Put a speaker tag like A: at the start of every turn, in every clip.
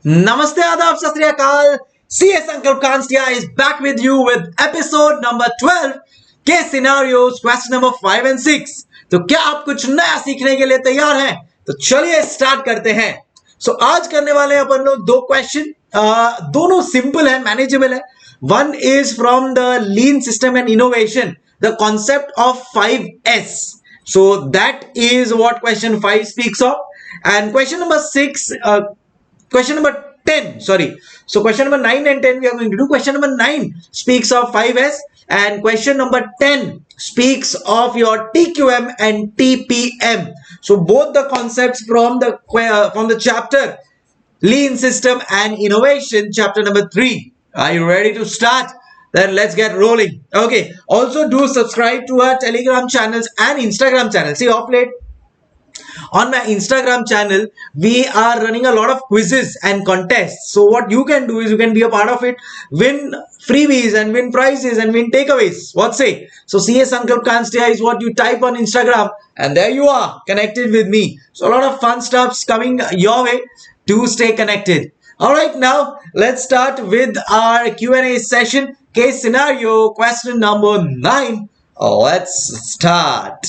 A: Namaste, Adab, Sat Sri Akal. CS Sankalp Kanstiya is back with you with episode number 12 case scenarios question number 5 and 6. तो क्या आप कुछ नया सीखने के लिए तैयार हैं? तो चलिए स्टार्ट करते हैं. सो आज करने वाले हैं अपन लोग दो क्वेश्चन, दोनों सिंपल है, मैनेजेबल है. One is from the lean system and innovation, the concept of 5S. So that is what question 5 speaks of. And question number 6, question number 10, sorry. So question number 9 and 10 we are going to do. Question number 9 speaks of 5S and question number 10 speaks of your TQM and TPM. So both the concepts from the chapter Lean System and Innovation, chapter number 3. Are you ready to start? Then let's get rolling. Okay. Also do subscribe to our Telegram channels and Instagram channel. See, off late on my Instagram channel, we are running a lot of quizzes and contests. So what you can do is you can be a part of it, win freebies and win prizes and win takeaways. What say? So CS SANKALP KANSTIYA is what you type on Instagram and there you are connected with me. So a lot of fun stuff's coming your way. Do stay connected. All right, now let's start with our Q&A session. Case scenario question number 9. Let's start.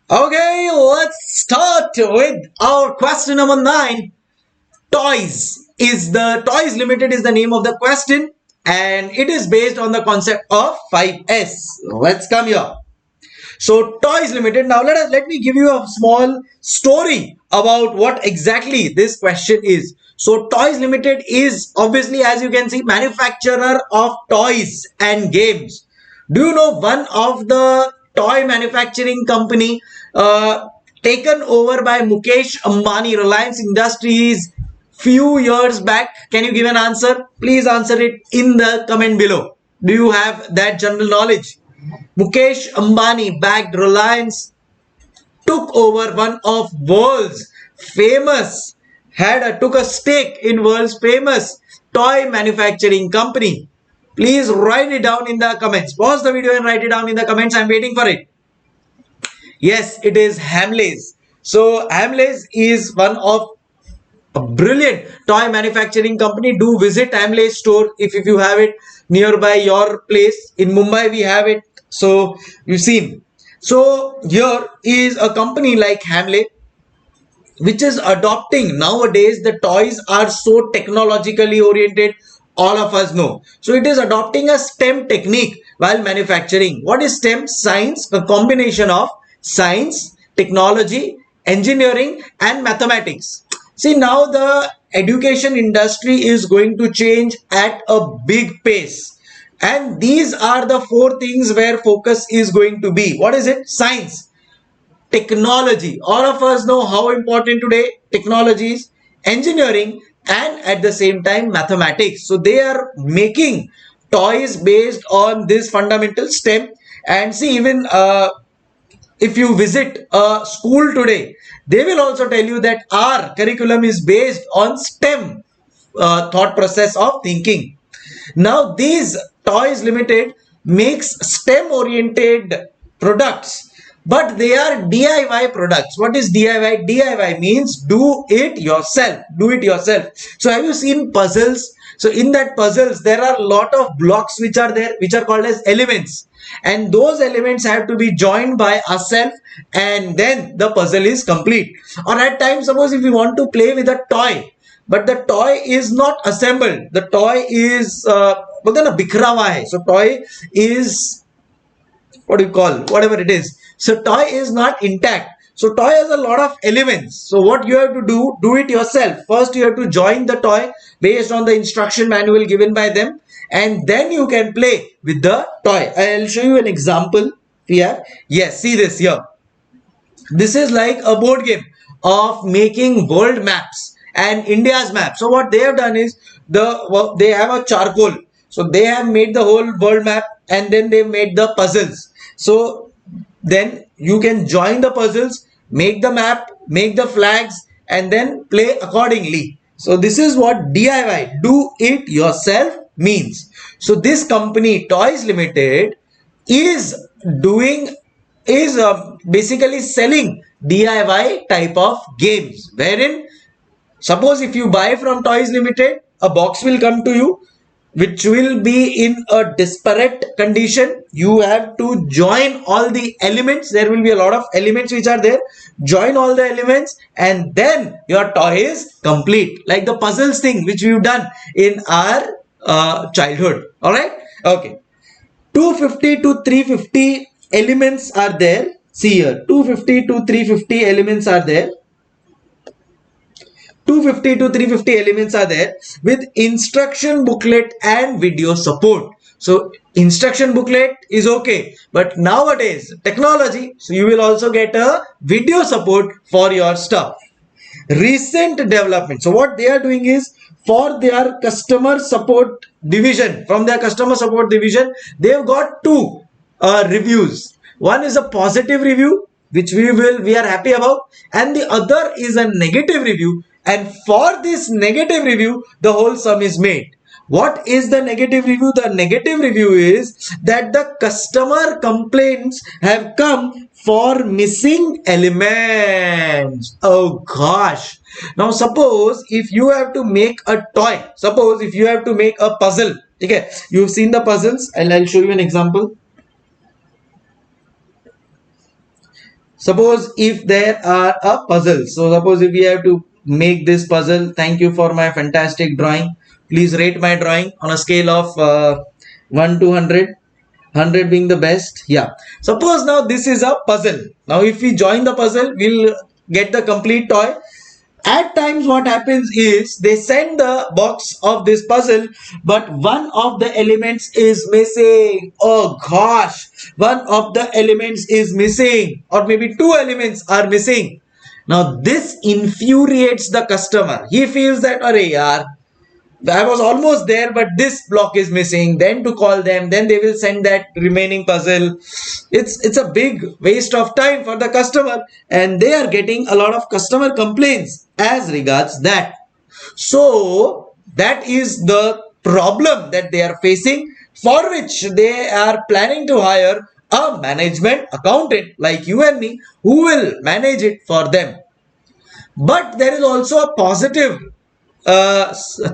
A: Okay, let's start with our question number 9. Toys Limited is the name of the question and it is based on the concept of 5S. Let's come here. So Toys Limited. Now let me give you a small story about what exactly this question is. So Toys Limited is obviously, as you can see, manufacturer of toys and games. Do you know one of the toy manufacturing company taken over by Mukesh Ambani, Reliance Industries, few years back? Can you give an answer? Please answer it in the comment below. Do you have that general knowledge? Mukesh Ambani backed Reliance, took over one of world's famous, took a stake in world's famous toy manufacturing company. Please write it down in the comments. Pause the video and write it down in the comments. I'm waiting for it. Yes, it is Hamleys. So Hamleys is one of a brilliant toy manufacturing company. Do visit Hamleys store if you have it nearby your place. In Mumbai we have it. So you've seen. So here is a company like Hamley, which is adopting nowadays. The toys are so technologically oriented, all of us know. So it is adopting a STEM technique while manufacturing. What is STEM? Science, a combination of science, technology, engineering and mathematics. See, now the education industry is going to change at a big pace. And these are the 4 things where focus is going to be. What is it? Science, technology. All of us know how important today technology is, engineering, and at the same time mathematics. So they are making toys based on this fundamental STEM. And see, even if you visit a school today, they will also tell you that our curriculum is based on STEM thought process of thinking. Now these Toys Limited makes STEM oriented products, but they are DIY products. What is DIY? DIY means do it yourself. Do it yourself. So have you seen puzzles? So in that puzzles, there are a lot of blocks which are there, which are called as elements. And those elements have to be joined by ourselves and then the puzzle is complete. Or at times, suppose if you want to play with a toy, but the toy is not assembled. The toy is bikhra hua hai. So toy is, what do you call, whatever it is. So toy is not intact. So toy has a lot of elements. So what you have to do it yourself. First you have to join the toy based on the instruction manual given by them. And then you can play with the toy. I'll show you an example here. Yes, see this here. This is like a board game of making world maps and India's map. So what they have done is they have a charcoal. So they have made the whole world map and then they made the puzzles. So then you can join the puzzles, make the map, make the flags and then play accordingly. So this is what DIY, do it yourself, means. So this company Toys Limited is basically selling DIY type of games, wherein suppose if you buy from Toys Limited, a box will come to you which will be in a disparate condition. You have to join all the elements. There will be a lot of elements which are there. Join all the elements and then your toy is complete. Like the puzzles thing which we've done in our childhood. Alright? Okay. 250 to 350 elements are there. See here. 250 to 350 elements are there. 250 to 350 elements are there with instruction booklet and video support. So instruction booklet is okay, but nowadays technology, so you will also get a video support for your stuff. Recent development. So what they are doing is, for their customer support division, from their customer support division, they've got two reviews. One is a positive review which we are happy about, and the other is a negative review. And for this negative review, the whole sum is made. What is the negative review? The negative review is that the customer complaints have come for missing elements. Oh gosh. Now suppose if you have to make a toy, suppose if you have to make a puzzle. Okay, you've seen the puzzles and I'll show you an example. Suppose if there are a puzzle. So suppose if we have to make this puzzle. Thank you for my fantastic drawing. Please rate my drawing on a scale of 1 to 100. 100 being the best. Yeah. Suppose now this is a puzzle. Now if we join the puzzle, we'll get the complete toy. At times what happens is they send the box of this puzzle, but one of the elements is missing. Oh gosh, one of the elements is missing, or maybe two elements are missing. Now this infuriates the customer. He feels that, arey yaar, I was almost there, but this block is missing. Then to call them, then they will send that remaining puzzle. It's a big waste of time for the customer, and they are getting a lot of customer complaints as regards that. So that is the problem that they are facing, for which they are planning to hire a management accountant like you and me, who will manage it for them. But there is also a positive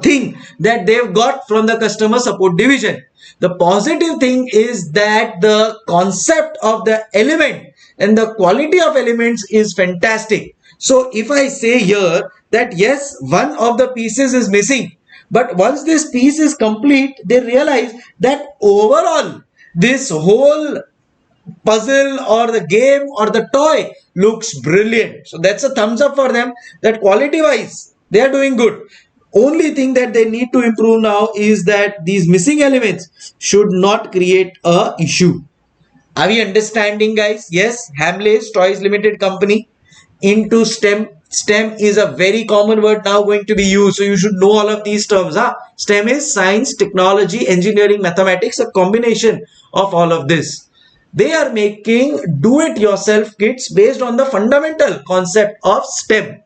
A: thing that they've got from the customer support division. The positive thing is that the concept of the element and the quality of elements is fantastic. So if I say here that yes, one of the pieces is missing, but once this piece is complete, they realize that overall this whole puzzle or the game or the toy looks brilliant. So that's a thumbs up for them, that quality wise they are doing good. Only thing that they need to improve now is that these missing elements should not create a issue. Are we understanding, guys? Yes, Hamleys Toys Limited Company into STEM. STEM is a very common word now going to be used, so you should know all of these terms. STEM is science, technology, engineering, mathematics, a combination of all of this. They are making do-it-yourself kits based on the fundamental concept of STEM.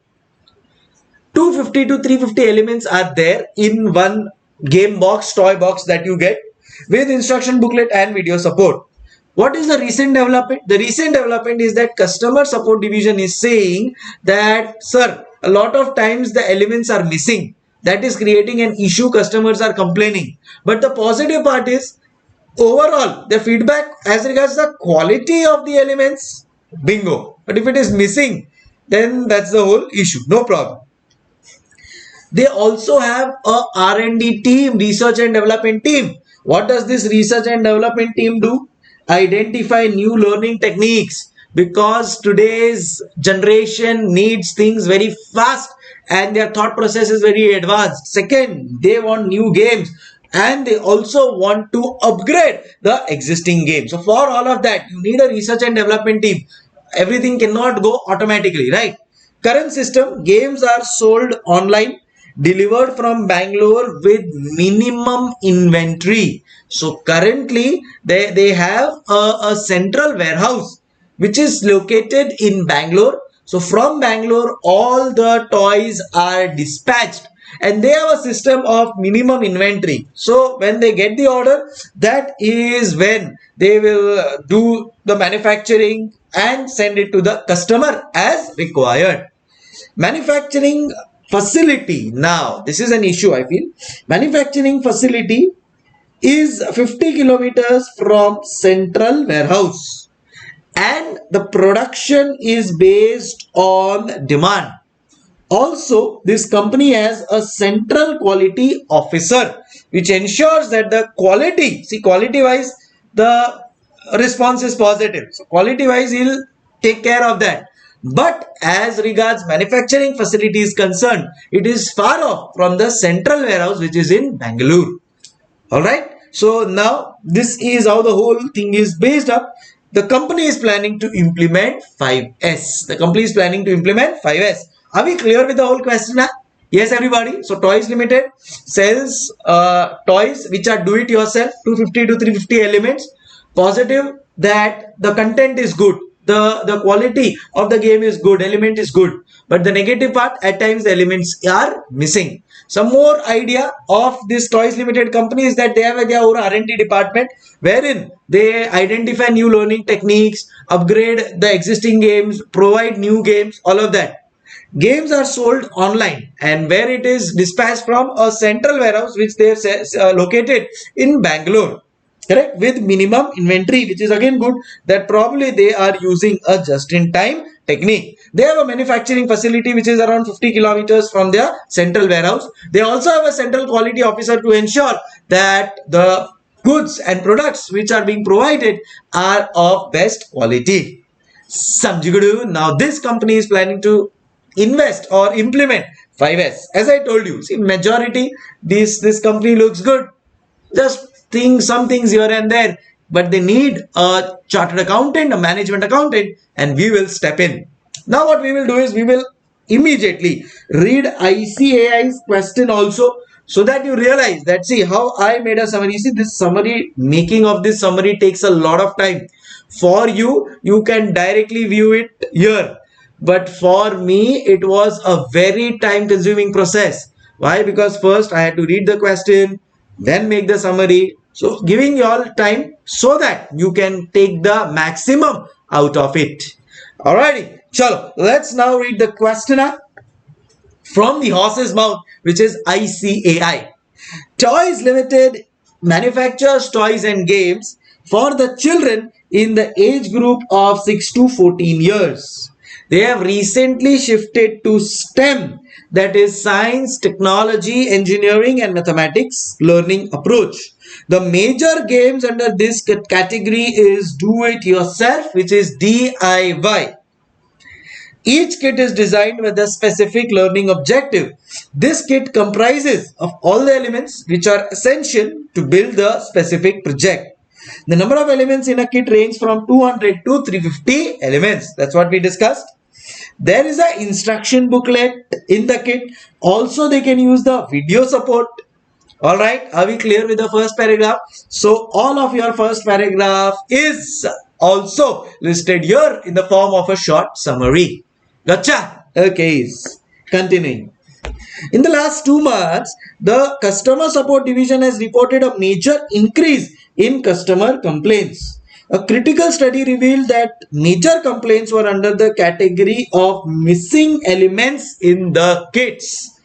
A: 250 to 350 elements are there in one game box, toy box that you get with instruction booklet and video support. What is the recent development? The recent development is that customer support division is saying that, sir, a lot of times the elements are missing. That is creating an issue. Customers are complaining. But the positive part is, overall, the feedback as regards the quality of the elements, bingo. But if it is missing, then that's the whole issue. No problem. They also have a R&D team, research and development team. What does this research and development team do? Identify new learning techniques, because today's generation needs things very fast and their thought process is very advanced. Second, they want new games and they also want to upgrade the existing game. So for all of that, you need a research and development team. Everything cannot go automatically, right? Current system, games are sold online, delivered from Bangalore with minimum inventory. So currently they have a central warehouse which is located in Bangalore. So from Bangalore all the toys are dispatched and they have a system of minimum inventory. So when they get the order, that is when they will do the manufacturing and send it to the customer as required. Manufacturing facility. Now, this is an issue I feel. Manufacturing facility is 50 kilometers from central warehouse and the production is based on demand. Also, this company has a central quality officer which ensures that the quality, see, quality wise the response is positive, so quality wise he'll take care of that. But as regards manufacturing facility is concerned, it is far off from the central warehouse which is in Bangalore. All right, so now this is how the whole thing is based up. The company is planning to implement 5S. The company is planning to implement 5S. Are we clear with the whole question now? Yes, everybody. So Toys Limited sells toys which are do it yourself, 250 to 350 elements. Positive that the content is good, the quality of the game is good, element is good, but the negative part, at times the elements are missing. Some more idea of this Toys Limited company is that they have their own R&D department wherein they identify new learning techniques, upgrade the existing games, provide new games, all of that. Games are sold online and where it is dispatched from a central warehouse which they have located in Bangalore. Correct, with minimum inventory, which is again good, that probably they are using a just-in-time technique. They have a manufacturing facility which is around 50 kilometers from their central warehouse. They also have a central quality officer to ensure that the goods and products which are being provided are of best quality. Samjigudu. Now this company is planning to invest or implement 5S. As I told you, see, majority this company looks good. Just some things here and there, but they need a chartered accountant, a management accountant, and we will step in. Now what we will do is we will immediately read ICAI's question also, so that you realize that, see how I made a summary. See, this summary, making of this summary takes a lot of time. For you, you can directly view it here, but for me it was a very time consuming process. Why? Because first I had to read the question, then make the summary. So giving you all time so that you can take the maximum out of it. Alrighty, chalo, let's now read the questionnaire from the horse's mouth, which is ICAI. Toys Limited manufactures toys and games for the children in the age group of 6 to 14 years. They have recently shifted to STEM, that is science, technology, engineering and mathematics learning approach. The major games under this category is do it yourself, which is DIY. Each kit is designed with a specific learning objective. This kit comprises of all the elements which are essential to build the specific project. The number of elements in a kit range from 200 to 350 elements. That's what we discussed. There is an instruction booklet in the kit. Also, they can use the video support. All right, are we clear with the first paragraph? So all of your first paragraph is also listed here in the form of a short summary. Gotcha? Okay, continuing. In the last 2 months, the customer support division has reported a major increase in customer complaints. A critical study revealed that major complaints were under the category of missing elements in the kits.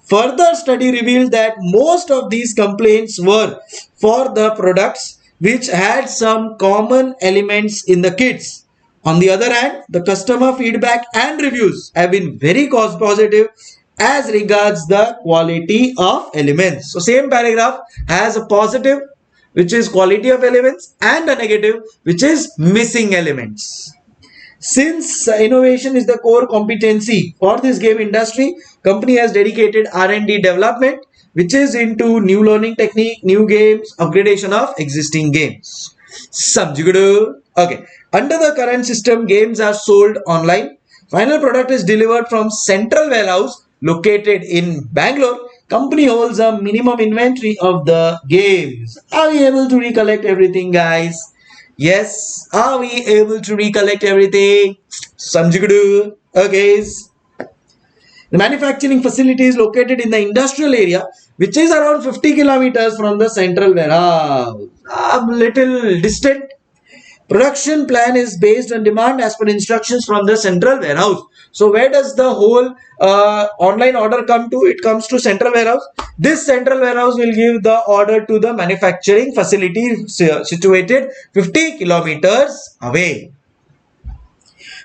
A: Further study revealed that most of these complaints were for the products which had some common elements in the kits. On the other hand, the customer feedback and reviews have been very positive as regards the quality of elements. So same paragraph has a positive, which is quality of elements, and a negative, which is missing elements. Since innovation is the core competency for this game industry, company has dedicated R&D development, which is into new learning technique, new games, upgradation of existing games. Subjugudu. Okay. Under the current system, games are sold online. Final product is delivered from central warehouse located in Bangalore. Company holds a minimum inventory of the games. Are we able to recollect everything, guys? Yes. Are we able to recollect everything? Samjigudu. Okay. The manufacturing facility is located in the industrial area, which is around 50 kilometers from the central warehouse. A little distant. Production plan is based on demand as per instructions from the central warehouse. So where does the whole online order come to? It comes to central warehouse. This central warehouse will give the order to the manufacturing facility situated 50 kilometers away.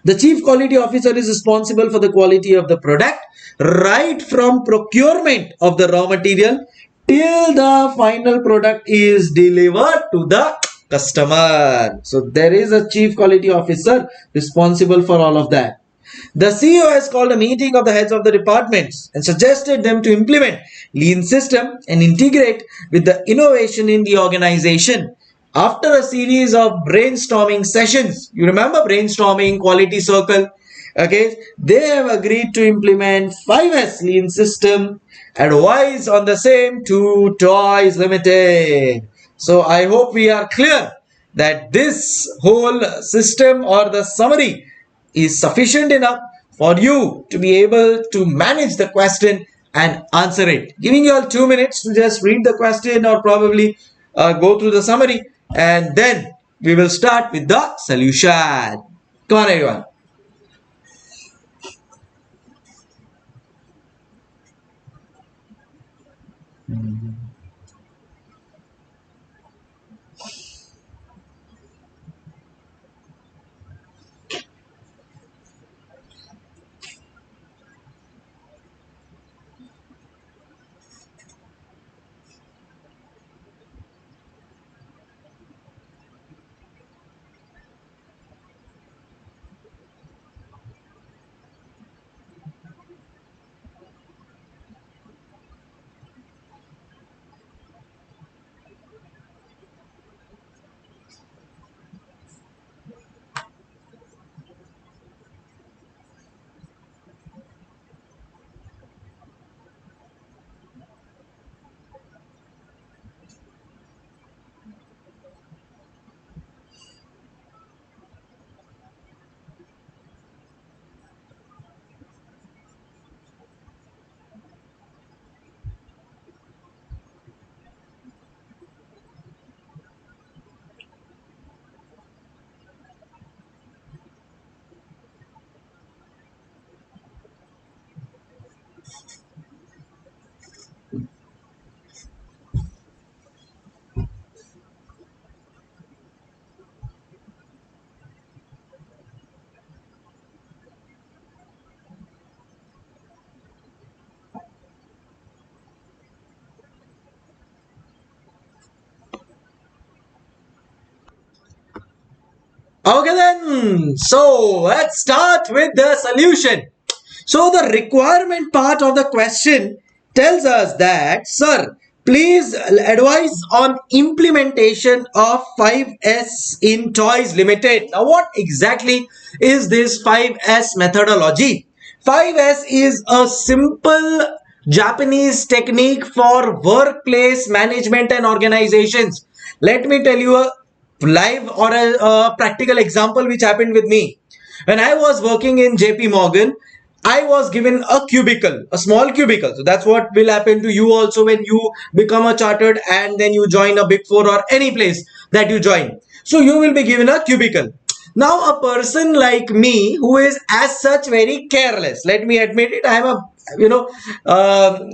A: The chief quality officer is responsible for the quality of the product, right from procurement of the raw material till the final product is delivered to the customer. So there is a chief quality officer responsible for all of that. The CEO has called a meeting of the heads of the departments and suggested them to implement lean system and integrate with the innovation in the organization. After a series of brainstorming sessions, you remember brainstorming, quality circle, okay, they have agreed to implement 5S lean system, advice on the same to Toys Limited. So I hope we are clear that this whole system or the summary is sufficient enough for you to be able to manage the question and answer it. Giving you all 2 minutes to just read the question or probably go through the summary, and then we will start with the solution. Come on, everyone. Okay then, so let's start with the solution. So the requirement part of the question tells us that, sir, please advise on implementation of 5S in Toys Limited. Now what exactly is this 5S methodology? 5S is a simple Japanese technique for workplace management and organizations. Let me tell you a live or a practical example which happened with me. When I was working in JP Morgan, I was given a cubicle, a small cubicle. So that's what will happen to you also when you become a chartered and then you join a big four or any place that you join. So you will be given a cubicle. Now a person like me who is as such very careless, let me admit it, I am a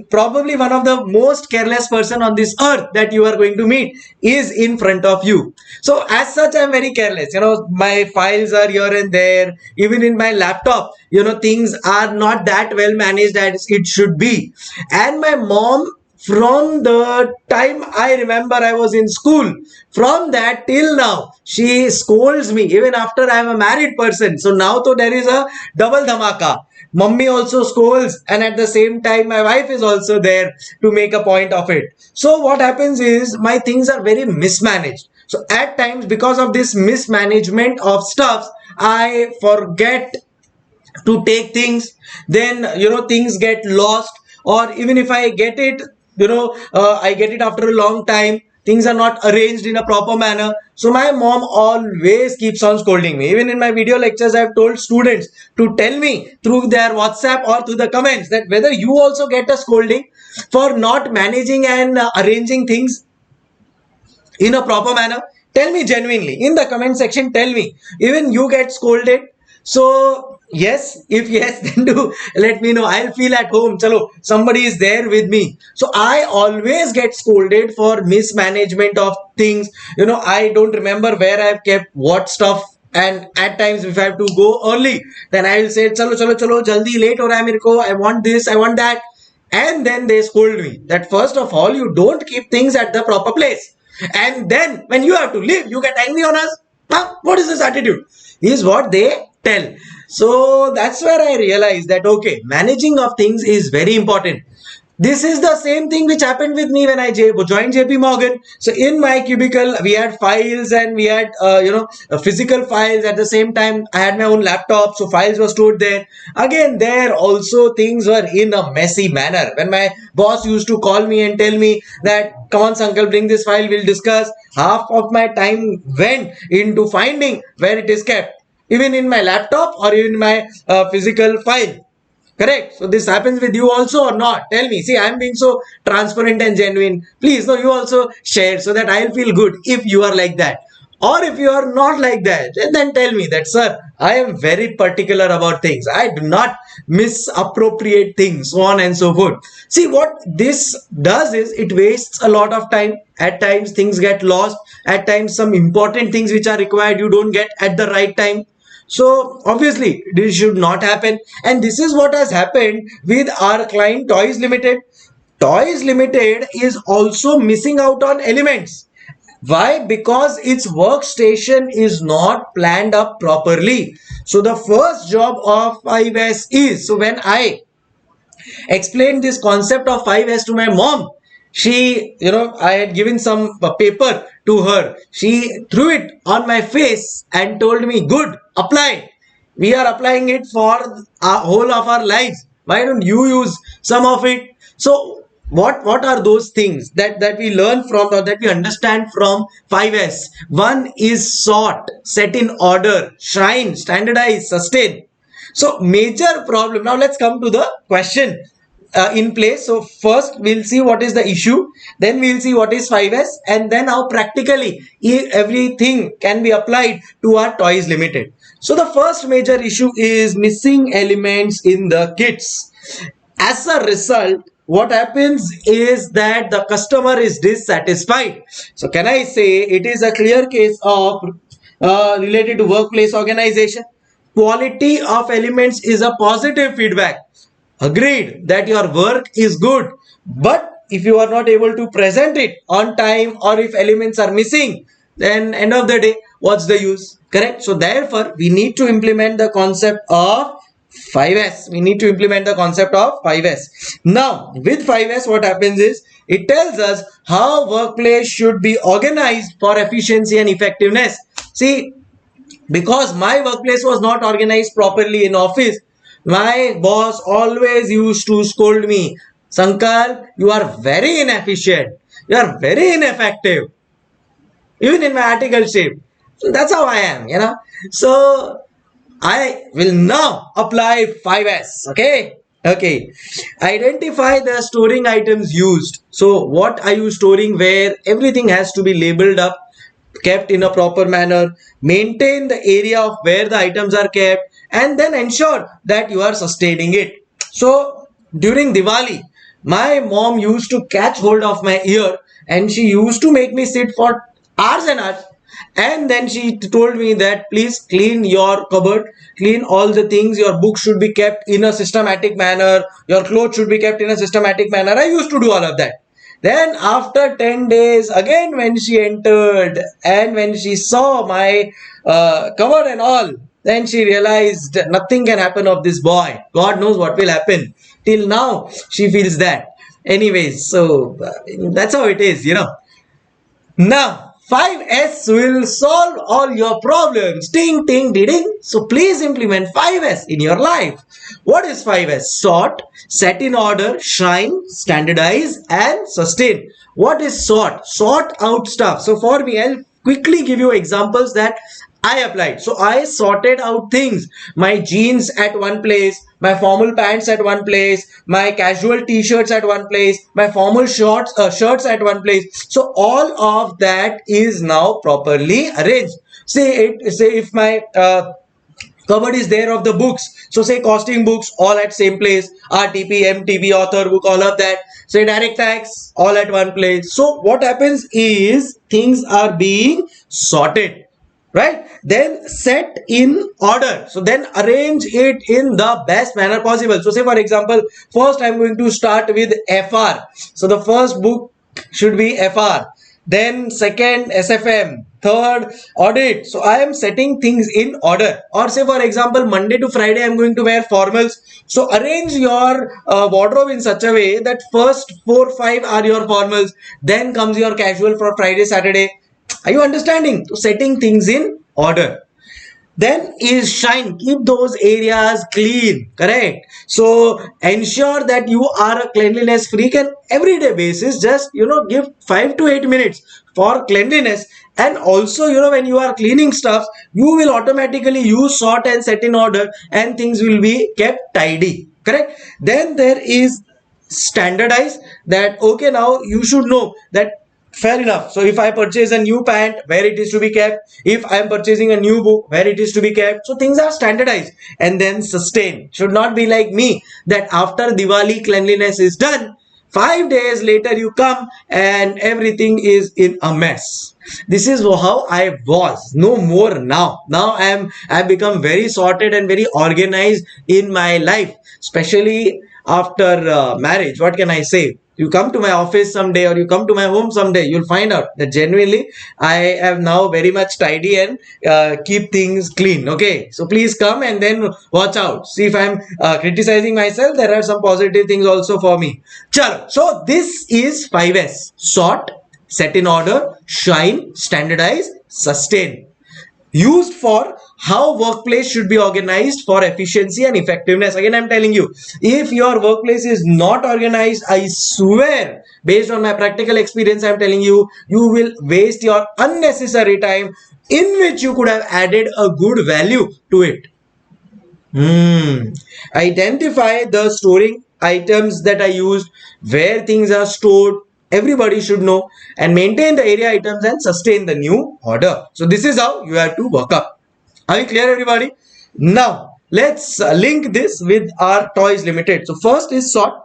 A: probably one of the most careless person on this earth that you are going to meet is in front of you. So as such I'm very careless. My files are here and there. Even in my laptop, things are not that well managed as it should be. And my mom, from the time I remember I was in school, from that till now, she scolds me even after I am a married person. So now though there is a double dhamaka. Mummy also scolds, and at the same time my wife is also there to make a point of it. So what happens is my things are very mismanaged. So at times, because of this mismanagement of stuffs, I forget to take things. Then things get lost, or even if I get it, I get it after a long time. Things are not arranged in a proper manner. So my mom always keeps on scolding me. Even in my video lectures, I have told students to tell me through their WhatsApp or through the comments that whether you also get a scolding for not managing and arranging things in a proper manner. Tell me genuinely in the comment section. Tell me, even you get scolded? So yes, if yes, then do let me know. I'll feel at home. Chalo, somebody is there with me. So I always get scolded for mismanagement of things. I don't remember where I've kept what stuff. And at times, if I have to go early, then I will say, chalo, chalo, chalo, jaldi, late ho raha hai mere ko. I want this, I want that. And then they scold me that first of all, you don't keep things at the proper place. And then when you have to leave, you get angry on us. Huh? What is this attitude? Is what they tell. So that's where I realized that okay, managing of things is very important. This is the same thing which happened with me when I joined JP Morgan. So in my cubicle, we had files and we had, physical files. At the same time, I had my own laptop. So files were stored there. Again, there also things were in a messy manner. When my boss used to call me and tell me that, come on, Sankal, bring this file, we'll discuss. Half of my time went into finding where it is kept, even in my laptop or in my physical file. Correct. So this happens with you also or not? Tell me. See, I'm being so transparent and genuine. Please, no, you also share so that I'll feel good if you are like that. Or if you are not like that, then tell me that, sir, I am very particular about things. I do not misappropriate things, so on and so forth. See, what this does is it wastes a lot of time. At times, things get lost. At times, some important things which are required, you don't get at the right time. So obviously this should not happen, and this is what has happened with our client Toys Limited. Toys Limited is also missing out on elements. Why? Because its workstation is not planned up properly. So the first job of 5S is, so when I explained this concept of 5S to my mom, she, I had given some paper to her. She threw it on my face and told me, good, apply. We are applying it for our whole of our lives. Why don't you use some of it? So what are those things that we learn from or that we understand from 5S? One is sort, set in order, shine, standardize, sustain. So major problem. Now let's come to the question in place. So first we'll see what is the issue, then we'll see what is 5S, and then how practically everything can be applied to our Toys Limited. So the first major issue is missing elements in the kits. As a result, what happens is that the customer is dissatisfied. So can I say it is a clear case of related to workplace organization? Quality of elements is a positive feedback. Agreed that your work is good, but if you are not able to present it on time or if elements are missing, then end of the day, what's the use? Correct. So therefore, we need to implement the concept of 5S. We need to implement the concept of 5S. Now, with 5S, what happens is it tells us how workplace should be organized for efficiency and effectiveness. See, because my workplace was not organized properly in office, my boss always used to scold me, Sankal, you are very inefficient. You are very ineffective. Even in my article shape. So that's how I am. So I will now apply 5S. Okay. Identify the storing items used. So what are you storing where? Everything has to be labeled up, kept in a proper manner. Maintain the area of where the items are kept, and then ensure that you are sustaining it. So during Diwali, my mom used to catch hold of my ear and she used to make me sit for hours and hours. And then she told me that please clean your cupboard, clean all the things. Your books should be kept in a systematic manner. Your clothes should be kept in a systematic manner. I used to do all of that. Then after 10 days, again when she entered and when she saw my cupboard and all, then she realized nothing can happen of this boy. God knows what will happen. Till now, she feels that. Anyways, so that's how it is. Now, 5S will solve all your problems. Ding, ding, ding, ding. So please implement 5S in your life. What is 5S? Sort, set in order, shine, standardize, and sustain. What is sort? Sort out stuff. So for me, I'll quickly give you examples that I applied. So I sorted out things. My jeans at one place, my formal pants at one place, my casual t-shirts at one place, my formal shirts at one place. So all of that is now properly arranged. Say if my cupboard is there of the books, so say costing books all at same place, RTP, MTP, author book, all of that, say direct tax all at one place. So what happens is things are being sorted, right? Then set in order, so then arrange it in the best manner possible. So say for example, first I'm going to start with FR, so the first book should be FR, then second SFM, third audit. So I am setting things in order. Or say for example, Monday to Friday I'm going to wear formals, so arrange your wardrobe in such a way that first 4 5 are your formals, then comes your casual for Friday Saturday. Are you understanding? So setting things in order. Then is shine, keep those areas clean, correct? So ensure that you are a cleanliness freak, and everyday basis just give 5 to 8 minutes for cleanliness. And also when you are cleaning stuff, you will automatically use sort and set in order, and things will be kept tidy, correct? Then there is standardize, that okay, now you should know that fair enough. So if I purchase a new pant, where it is to be kept, if I am purchasing a new book, where it is to be kept. So things are standardized. And then sustain, should not be like me, that after Diwali cleanliness is done, 5 days later you come and everything is in a mess. This is how I was. No more now. Now I've become very sorted and very organized in my life, especially after marriage. What can I say? You come to my office someday, or you come to my home someday, you'll find out that genuinely I am now very much tidy and keep things clean. Okay, so please come and then watch out. See, if I'm criticizing myself, there are some positive things also for me. Chalo. So this is 5S: sort, set in order, shine, standardize, sustain. Used for how workplace should be organized for efficiency and effectiveness. Again, I'm telling you, if your workplace is not organized, I swear, based on my practical experience, I'm telling you, you will waste your unnecessary time in which you could have added a good value to it. Identify the storing items that I used, where things are stored. Everybody should know, and maintain the area items and sustain the new order. So this is how you have to work up. Are you clear, everybody? Now let's link this with our toys limited. So first is sort.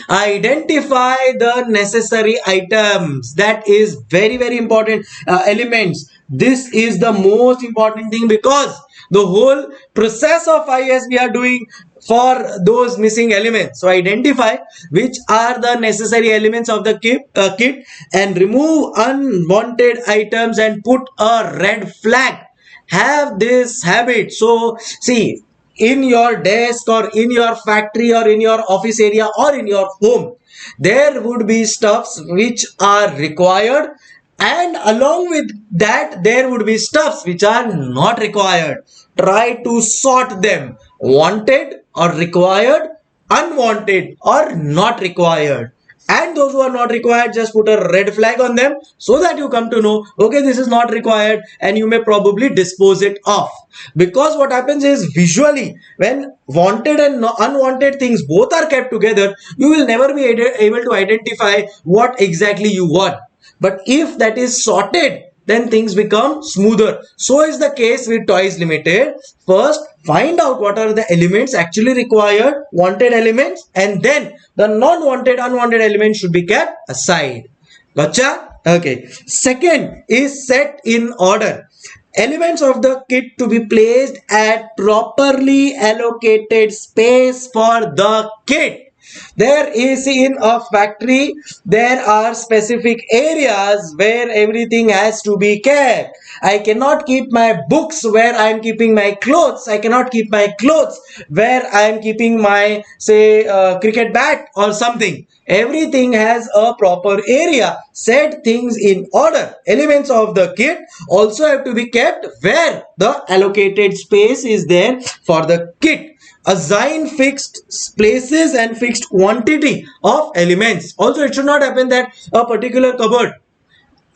A: Identify the necessary items. That is very, very important. Elements. This is the most important thing, because the whole process of IS we are doing for those missing elements. So identify which are the necessary elements of the kit, and remove unwanted items and put a red flag. Have this habit. So see, in your desk or in your factory or in your office area or in your home, there would be stuffs which are required, and along with that there would be stuffs which are not required. Try to sort them: wanted or required, unwanted or not required. And those who are not required, just put a red flag on them, so that you come to know, okay, this is not required, and you may probably dispose it off. Because what happens is, visually, when wanted and unwanted things both are kept together, you will never be able to identify what exactly you want. But if that is sorted, then things become smoother. So is the case with Toys Limited. First, find out what are the elements actually required, wanted elements, and then the non-wanted, unwanted elements should be kept aside. Gotcha? Okay. Second is set in order. Elements of the kit to be placed at properly allocated space for the kit. There is, in a factory, there are specific areas where everything has to be kept. I cannot keep my books where I am keeping my clothes. I cannot keep my clothes where I am keeping my, say, cricket bat or something. Everything has a proper area. Set things in order. Elements of the kit also have to be kept where the allocated space is there for the kit. Assign fixed places and fixed quantity of elements. Also, it should not happen that a particular cupboard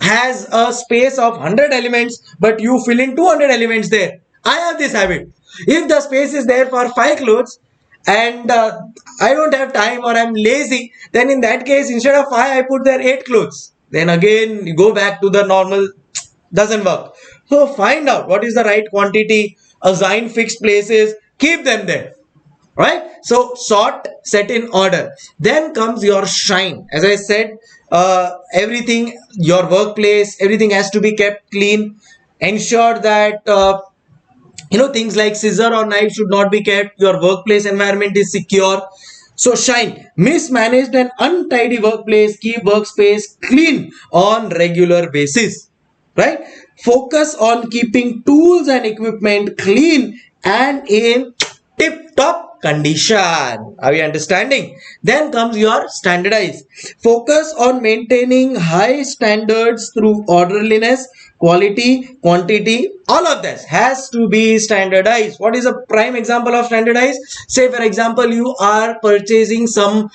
A: has a space of 100 elements, but you fill in 200 elements there. I have this habit. If the space is there for 5 clothes and I don't have time or I'm lazy, then in that case, instead of 5, I put there 8 clothes. Then again, you go back to the normal, doesn't work. So find out what is the right quantity, assign fixed places, keep them there. Right, so sort, set in order. Then comes your shine. As I said, everything, your workplace, everything has to be kept clean. Ensure that things like scissor or knife should not be kept. Your workplace environment is secure. So shine. Mismanaged and untidy workplace, keep workspace clean on regular basis. Right, focus on keeping tools and equipment clean and in tip top condition. Are we understanding? Then comes your standardize. Focus on maintaining high standards through orderliness, quality, quantity. All of this has to be standardized. What is a prime example of standardized? Say for example, you are purchasing some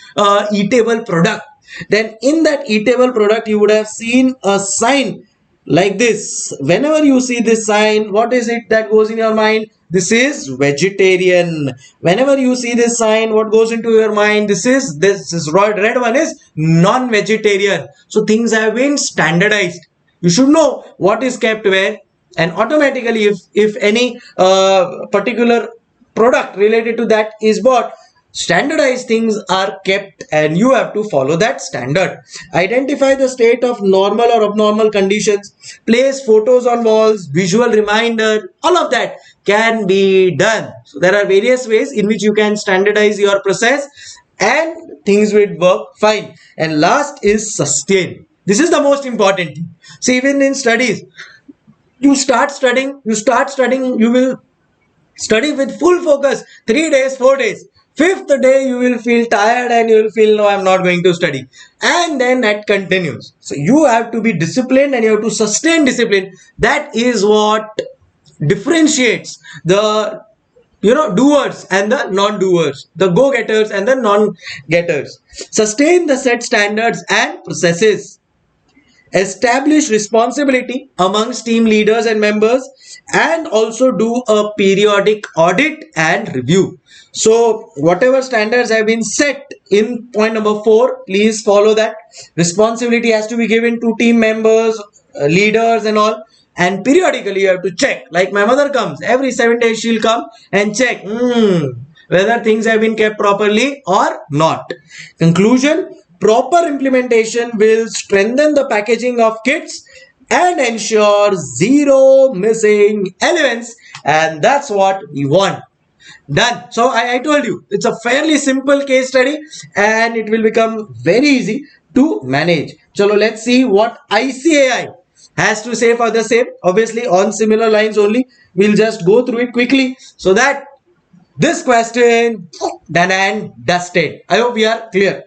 A: eatable product. Then in that eatable product, you would have seen a sign like this. Whenever you see this sign, what is it that goes in your mind? This is vegetarian. Whenever you see this sign, what goes into your mind? This is red one is non-vegetarian. So things have been standardized. You should know what is kept where, and automatically if any particular product related to that is bought, standardized things are kept and you have to follow that standard. Identify the state of normal or abnormal conditions, place photos on walls, visual reminder, all of that can be done. So there are various ways in which you can standardize your process and things will work fine. And last is sustain. This is the most important thing. See, even in studies, you start studying, you will study with full focus 3 days, 4 days. Fifth day you will feel tired and you will feel, no, I'm not going to study. And then that continues. So you have to be disciplined and you have to sustain discipline. That is what differentiates the doers and the non-doers, the go-getters and the non-getters. Sustain the set standards and processes. Establish responsibility amongst team leaders and members, and also do a periodic audit and review. So whatever standards have been set in point number 4, please follow that. Responsibility has to be given to team members, leaders and all, and periodically you have to check. Like my mother comes every 7 days, she'll come and check whether things have been kept properly or not. Conclusion: proper implementation will strengthen the packaging of kits and ensure zero missing elements, and that's what we want. Done. So I told you it's a fairly simple case study and it will become very easy to manage. Chalo, let's see what ICAI has to say for the same. Obviously on similar lines only. We'll just go through it quickly so that this question done and dusted. I hope we are clear.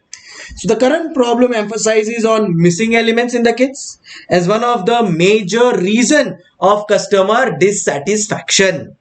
A: So the current problem emphasizes on missing elements in the kits as one of the major reason of customer dissatisfaction.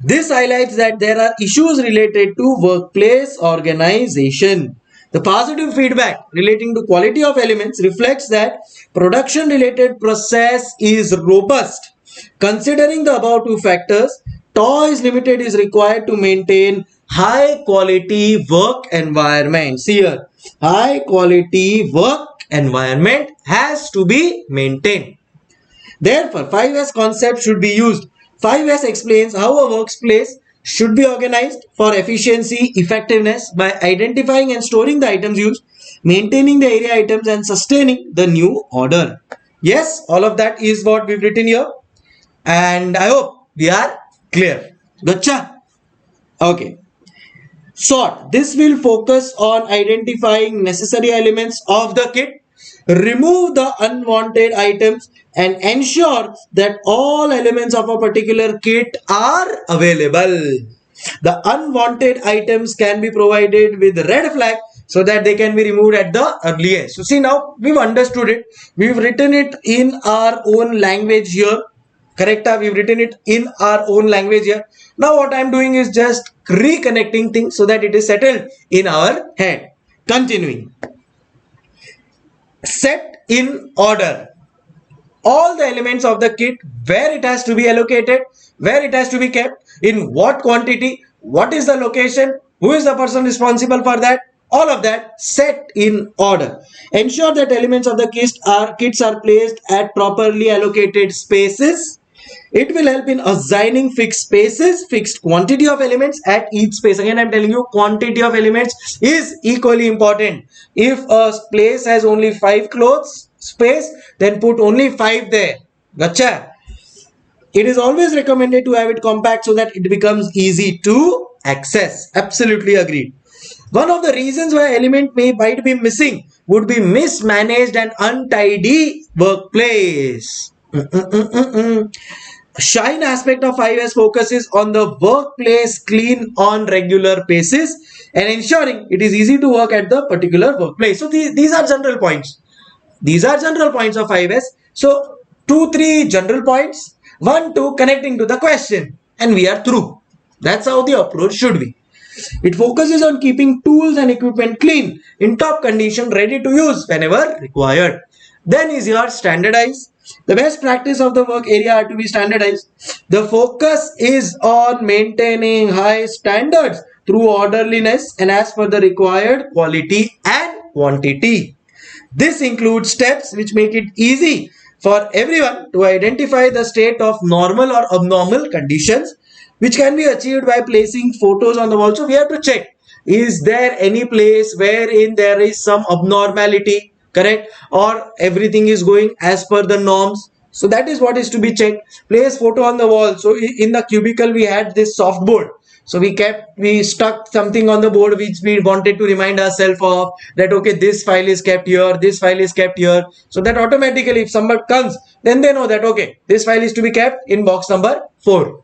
A: This highlights that there are issues related to workplace organization. The positive feedback relating to quality of elements reflects that production related process is robust. Considering the above two factors, Toys Limited is required to maintain high quality work environment. See here, high quality work environment has to be maintained. Therefore, 5S concept should be used. 5S explains how a workplace should be organized for efficiency, effectiveness by identifying and storing the items used, maintaining the area items and sustaining the new order. Yes, all of that is what we've written here and I hope we are clear. Gotcha? Okay. Sort. This will focus on identifying necessary elements of the kit, remove the unwanted items and ensure that all elements of a particular kit are available. The unwanted items can be provided with red flag so that they can be removed at the earliest. So see, now we've understood it. We've written it in our own language here. Correct? We've written it in our own language here. Now what I'm doing is just reconnecting things so that it is settled in our head. Continuing. Set in order all the elements of the kit, where it has to be allocated, where it has to be kept, in what quantity, what is the location, who is the person responsible for that, all of that set in order. Ensure that elements of the kits are placed at properly allocated spaces. It will help in assigning fixed spaces, fixed quantity of elements at each space. Again, I'm telling you, quantity of elements is equally important. If a place has only 5 clothes space, then put only 5 there. Gotcha. It is always recommended to have it compact so that it becomes easy to access. Absolutely agreed. One of the reasons why element might be missing would be mismanaged and untidy workplace. Shine aspect of 5S focuses on the workplace clean on regular basis and ensuring it is easy to work at the particular workplace. So these are general points. These are general points of 5S. So 2, 3 general points, 1, 2 connecting to the question, and we are through. That's how the approach should be. It focuses on keeping tools and equipment clean, in top condition, ready to use whenever required. Then is your standardize. The best practice of the work area are to be standardized. The focus is on maintaining high standards through orderliness and as per the required quality and quantity. This includes steps which make it easy for everyone to identify the state of normal or abnormal conditions, which can be achieved by placing photos on the wall. So we have to check, is there any place wherein there is some abnormality, correct, or everything is going as per the norms. So that is what is to be checked. Place photo on the wall. So in the cubicle we had this soft board, so we stuck something on the board which we wanted to remind ourselves of, that okay, this file is kept here, this file is kept here, so that automatically if somebody comes, then they know that okay, this file is to be kept in box number 4.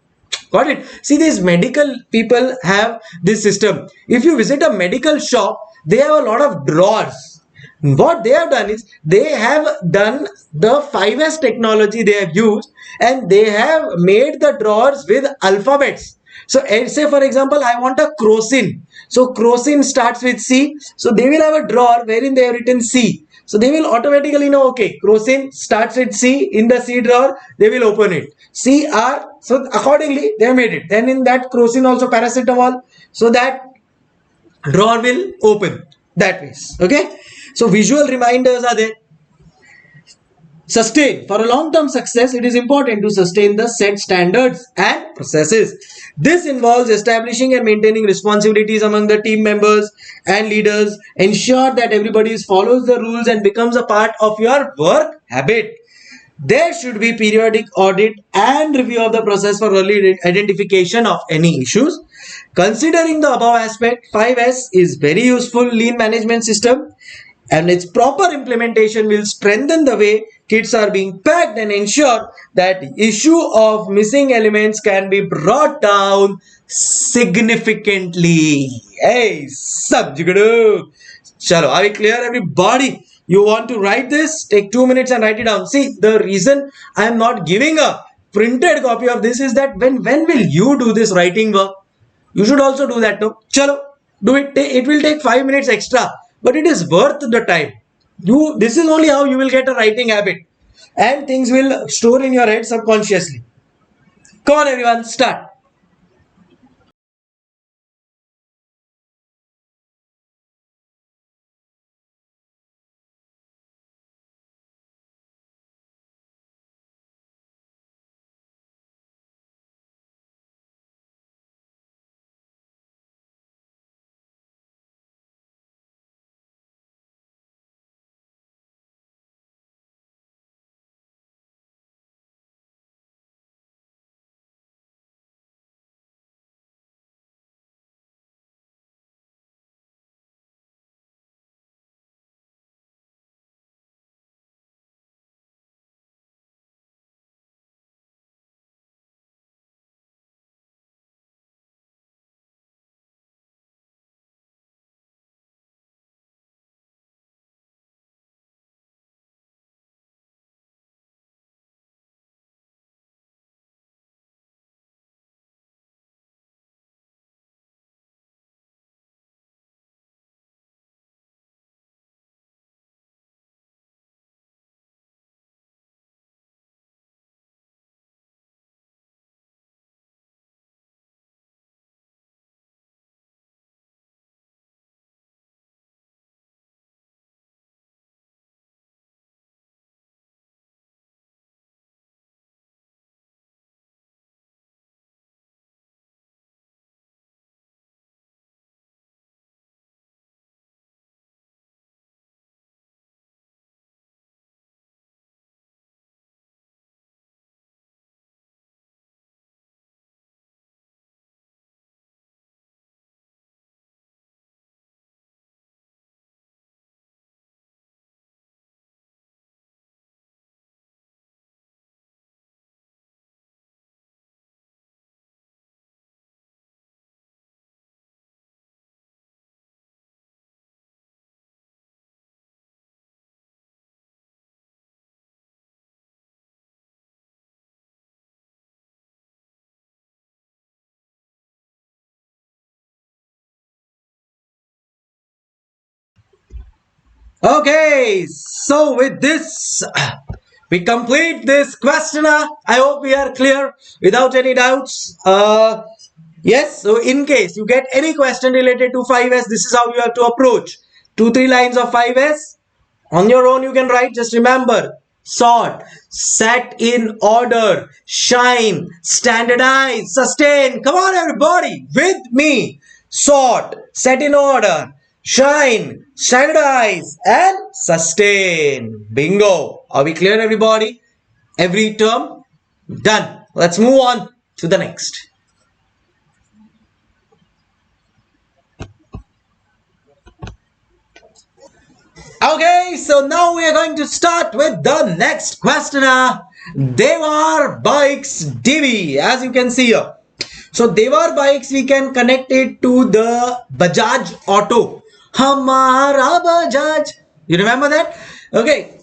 A: Got it? See, these medical people have this system. If you visit a medical shop, they have a lot of drawers. What they have done is they have done the 5S technology they have used, and they have made the drawers with alphabets. So say for example, I want a crocin. So crocin starts with C. So they will have a drawer wherein they have written C. So they will automatically know, okay, crocin starts with C. In the C drawer, they will open it. CR. So accordingly, they have made it. Then in that crocin also paracetamol. So that drawer will open that way. Okay. So visual reminders are there. Sustain. For a long-term success, it is important to sustain the set standards and processes. This involves establishing and maintaining responsibilities among the team members and leaders. Ensure that everybody follows the rules and becomes a part of your work habit. There should be periodic audit and review of the process for early identification of any issues. Considering the above aspect, 5S is very useful lean management system, and its proper implementation will strengthen the way kits are being packed and ensure that the issue of missing elements can be brought down significantly. Hey, subjugadu. Chalo, are we clear, everybody? You want to write this? Take 2 minutes and write it down. See, the reason I am not giving a printed copy of this is that when will you do this writing work? You should also do that too. Chalo, do it. It will take 5 minutes extra, but it is worth the time. This is only how you will get a writing habit, and things will store in your head subconsciously. Come on, everyone, start. Okay, so with this, we complete this questionnaire. I hope we are clear without any doubts. Yes, so in case you get any question related to 5S, this is how you have to approach. 2-3 lines of 5S. On your own, you can write. Just remember: sort, set in order, shine, standardize, sustain. Come on, everybody, with me. Sort, set in order, shine, standardize, and sustain. Bingo. Are we clear, everybody? Every term done. Let's move on to the next. Okay, so now we are going to start with the next questioner. Devar Bikes DB, as you can see here. So Devar Bikes, we can connect it to the Bajaj Auto. Hamara Bajaj. You remember that? Okay.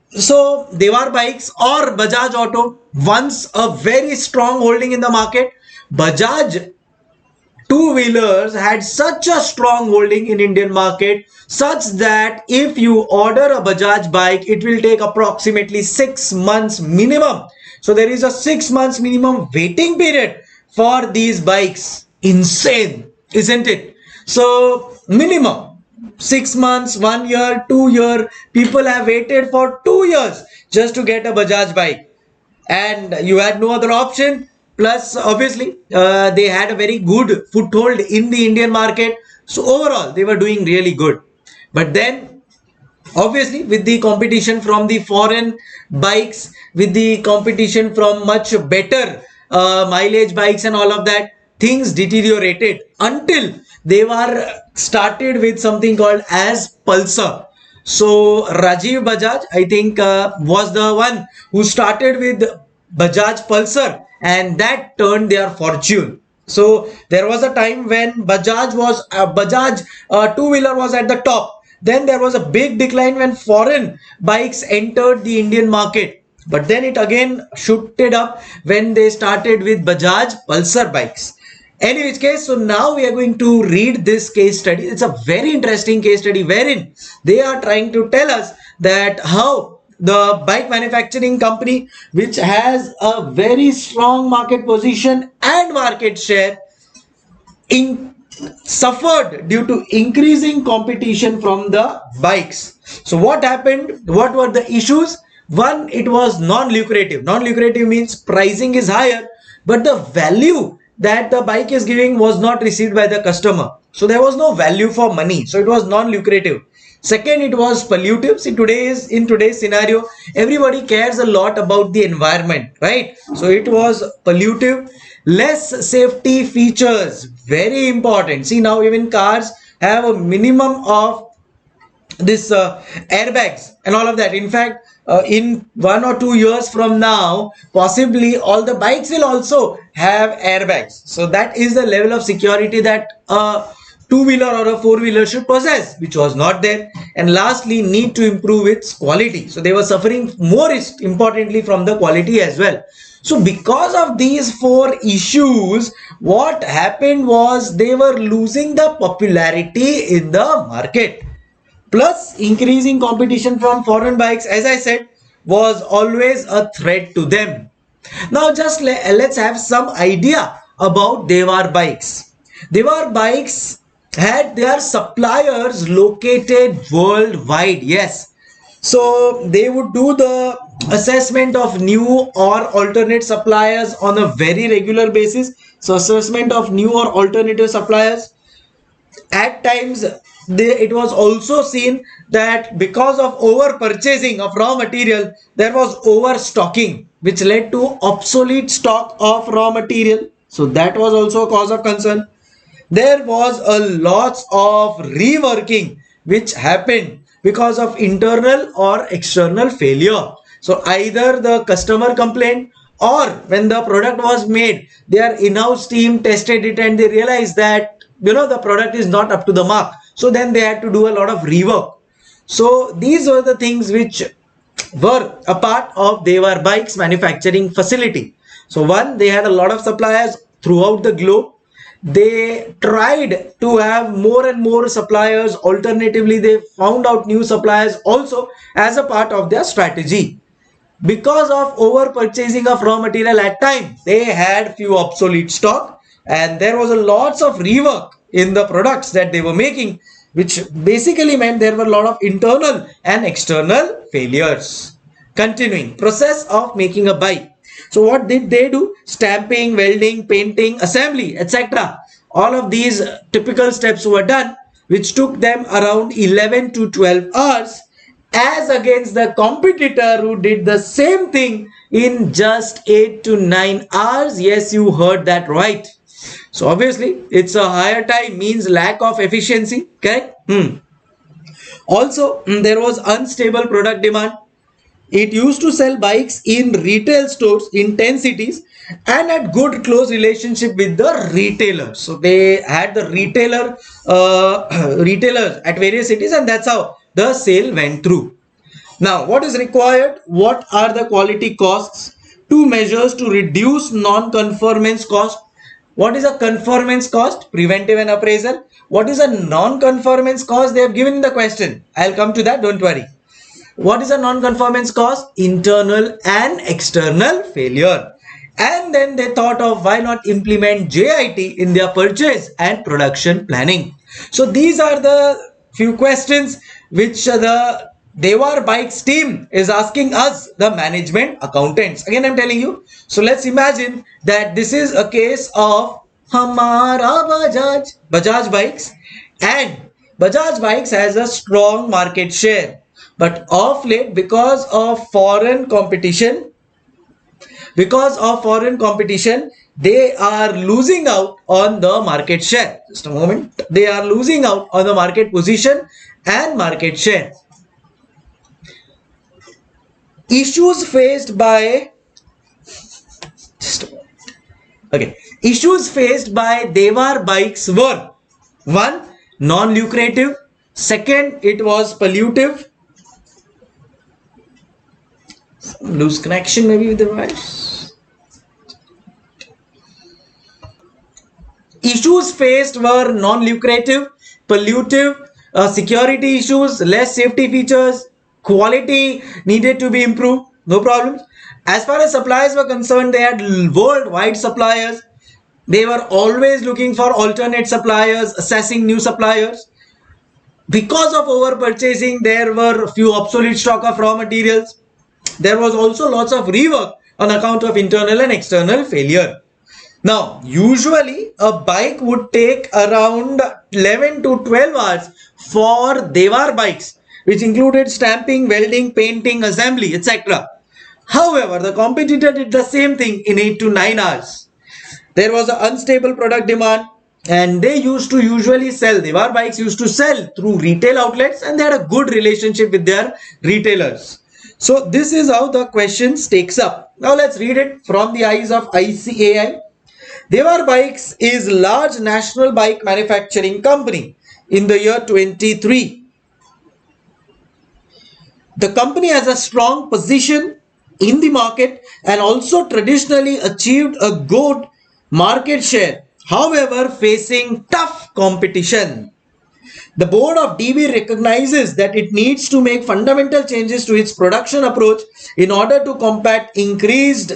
A: So Devar Bikes or Bajaj Auto, once a very strong holding in the market. Bajaj two-wheelers had such a strong holding in Indian market such that if you order a Bajaj bike, it will take approximately 6 months minimum. So there is a 6 months minimum waiting period for these bikes. Insane, isn't it? So minimum 6 months, 1 year, 2 year, people have waited for 2 years just to get a Bajaj bike, and you had no other option. Plus obviously they had a very good foothold in the Indian market, so overall they were doing really good. But then obviously with the competition from the foreign bikes, with the competition from much better mileage bikes and all of that, things deteriorated until they were started with something called as Pulsar. So Rajiv Bajaj, I think, was the one who started with Bajaj Pulsar, and that turned their fortune. So there was a time when Bajaj two-wheeler was at the top. Then there was a big decline when foreign bikes entered the Indian market. But then it again shooted up when they started with Bajaj Pulsar bikes. Any which case, so now we are going to read this case study. It's a very interesting case study wherein they are trying to tell us that how the bike manufacturing company, which has a very strong market position and market share, in suffered due to increasing competition from the bikes. So what happened? What were the issues? One, it was non-lucrative. Non-lucrative means pricing is higher, but the value that the bike is giving was not received by the customer. So there was no value for money. So it was non-lucrative. Second, it was pollutive. See, in today's scenario, everybody cares a lot about the environment, right? So it was pollutive. Less safety features, very important. See, now even cars have a minimum of this airbags and all of that. In fact, in 1 or 2 years from now, possibly all the bikes will also have airbags. So that is the level of security that a two-wheeler or a four-wheeler should possess, which was not there. And lastly, need to improve its quality. So they were suffering more importantly from the quality as well. So because of these four issues, what happened was they were losing the popularity in the market. Plus, increasing competition from foreign bikes, as I said, was always a threat to them. Now, just let's have some idea about Devar bikes. Devar bikes had their suppliers located worldwide. Yes. So they would do the assessment of new or alternate suppliers on a very regular basis. So assessment of new or alternative suppliers. At times it was also seen that because of over purchasing of raw material, there was overstocking, which led to obsolete stock of raw material. So that was also a cause of concern. There was a lot of reworking which happened because of internal or external failure. So either the customer complained, or when the product was made, their in-house team tested it and they realized that the product is not up to the mark. So then they had to do a lot of rework. So these were the things which were a part of Devar Bikes manufacturing facility. So one, they had a lot of suppliers throughout the globe. they tried to have more and more suppliers. Alternatively, they found out new suppliers also as a part of their strategy. Because of over purchasing of raw material at time, they had few obsolete stock, and there was a lots of rework in the products that they were making, which basically meant there were a lot of internal and external failures. Continuing process of making a bike. So what did they do? Stamping, welding, painting, assembly, etc. All of these typical steps were done, which took them around 11 to 12 hours, as against the competitor who did the same thing in just 8 to 9 hours. Yes, you heard that right. So obviously it's a higher time means lack of efficiency, correct? Also, there was unstable product demand. It used to sell bikes in retail stores in 10 cities and had good close relationship with the retailers. So they had the retailers at various cities, and that's how the sale went through. Now, what is required? What are the quality costs? Two measures to reduce non-conformance cost. What is a conformance cost? Preventive and appraisal. What is a non-conformance cost? They have given the question. I'll come to that, don't worry. What is a non-conformance cost? Internal and external failure. And then they thought of why not implement JIT in their purchase and production planning. So these are the few questions which the Devar Bikes team is asking us, the management accountants. Again, I'm telling you. So let's imagine that this is a case of Hamara Bajaj Bikes, and Bajaj Bikes has a strong market share. But of late, because of foreign competition, they are losing out on the market share. Just a moment. They are losing out on the market position and market share. Issues faced by Devar Bikes were: 1. Non-lucrative. 2nd, it was pollutive. Lose connection maybe with the device. Issues faced were non-lucrative, pollutive, security issues, less safety features, quality needed to be improved, no problems. As far as suppliers were concerned, they had worldwide suppliers. They were always looking for alternate suppliers, assessing new suppliers. Because of over purchasing, there were few obsolete stock of raw materials. There was also lots of rework on account of internal and external failure. Now, usually a bike would take around 11 to 12 hours for Devar Bikes, which included stamping, welding, painting, assembly, etc. However, the competitor did the same thing in 8 to 9 hours. There was an unstable product demand, and they used to usually sell, Devar Bikes used to sell through retail outlets, and they had a good relationship with their retailers. So this is how the question takes up. Now let's read it from the eyes of ICAI. Devar Bikes is large national bike manufacturing company in the year 23. The company has a strong position in the market and also traditionally achieved a good market share, however facing tough competition. The board of DB recognizes that it needs to make fundamental changes to its production approach in order to combat increased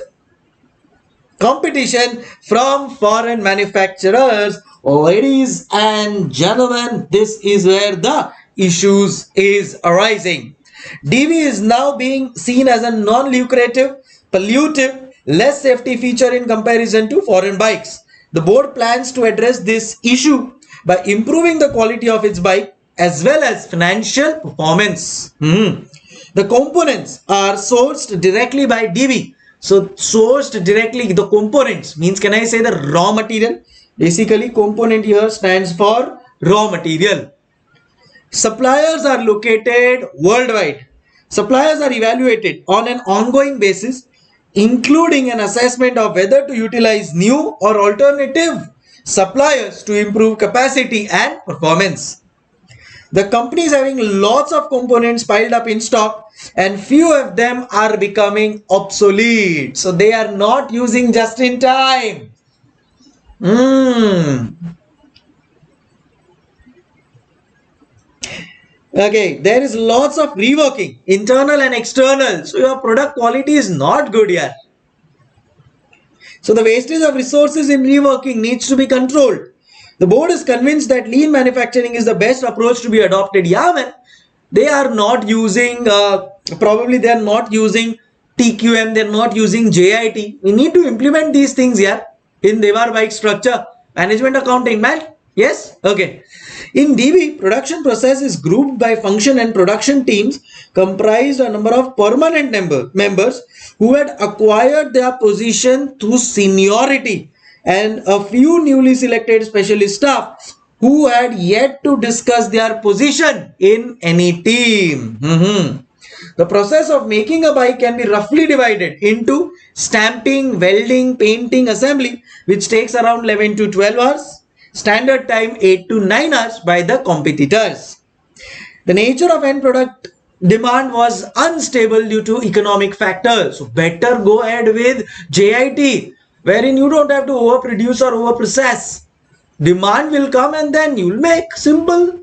A: competition from foreign manufacturers. Ladies and gentlemen, this is where the issues is arising. DB is now being seen as a non-lucrative, pollutive, less safety feature in comparison to foreign bikes. The board plans to address this issue by improving the quality of its bike as well as financial performance. The components are sourced directly by DB. So sourced directly, the components means, can I say the raw material? Basically, component here stands for raw material. Suppliers are located worldwide. Suppliers are evaluated on an ongoing basis, including an assessment of whether to utilize new or alternative suppliers to improve capacity and performance. The company is having lots of components piled up in stock, and few of them are becoming obsolete. So they are not using just in time. Hmm. Okay, there is lots of reworking, internal and external. So your product quality is not good here. So the wastage of resources in reworking needs to be controlled. The board is convinced that lean manufacturing is the best approach to be adopted. Yeah, man. They are not using, probably they are not using TQM, they're not using JIT. We need to implement these things here in Devar bike structure. Management accounting, man. Yes? Okay. In DB, production process is grouped by function and production teams comprised a number of permanent members who had acquired their position through seniority and a few newly selected specialist staff who had yet to discuss their position in any team. The process of making a bike can be roughly divided into stamping, welding, painting, assembly, which takes around 11 to 12 hours. Standard time 8 to 9 hours by the competitors. The nature of end product demand was unstable due to economic factors. So better go ahead with JIT, wherein you don't have to overproduce or overprocess. Demand will come and then you'll make. Simple.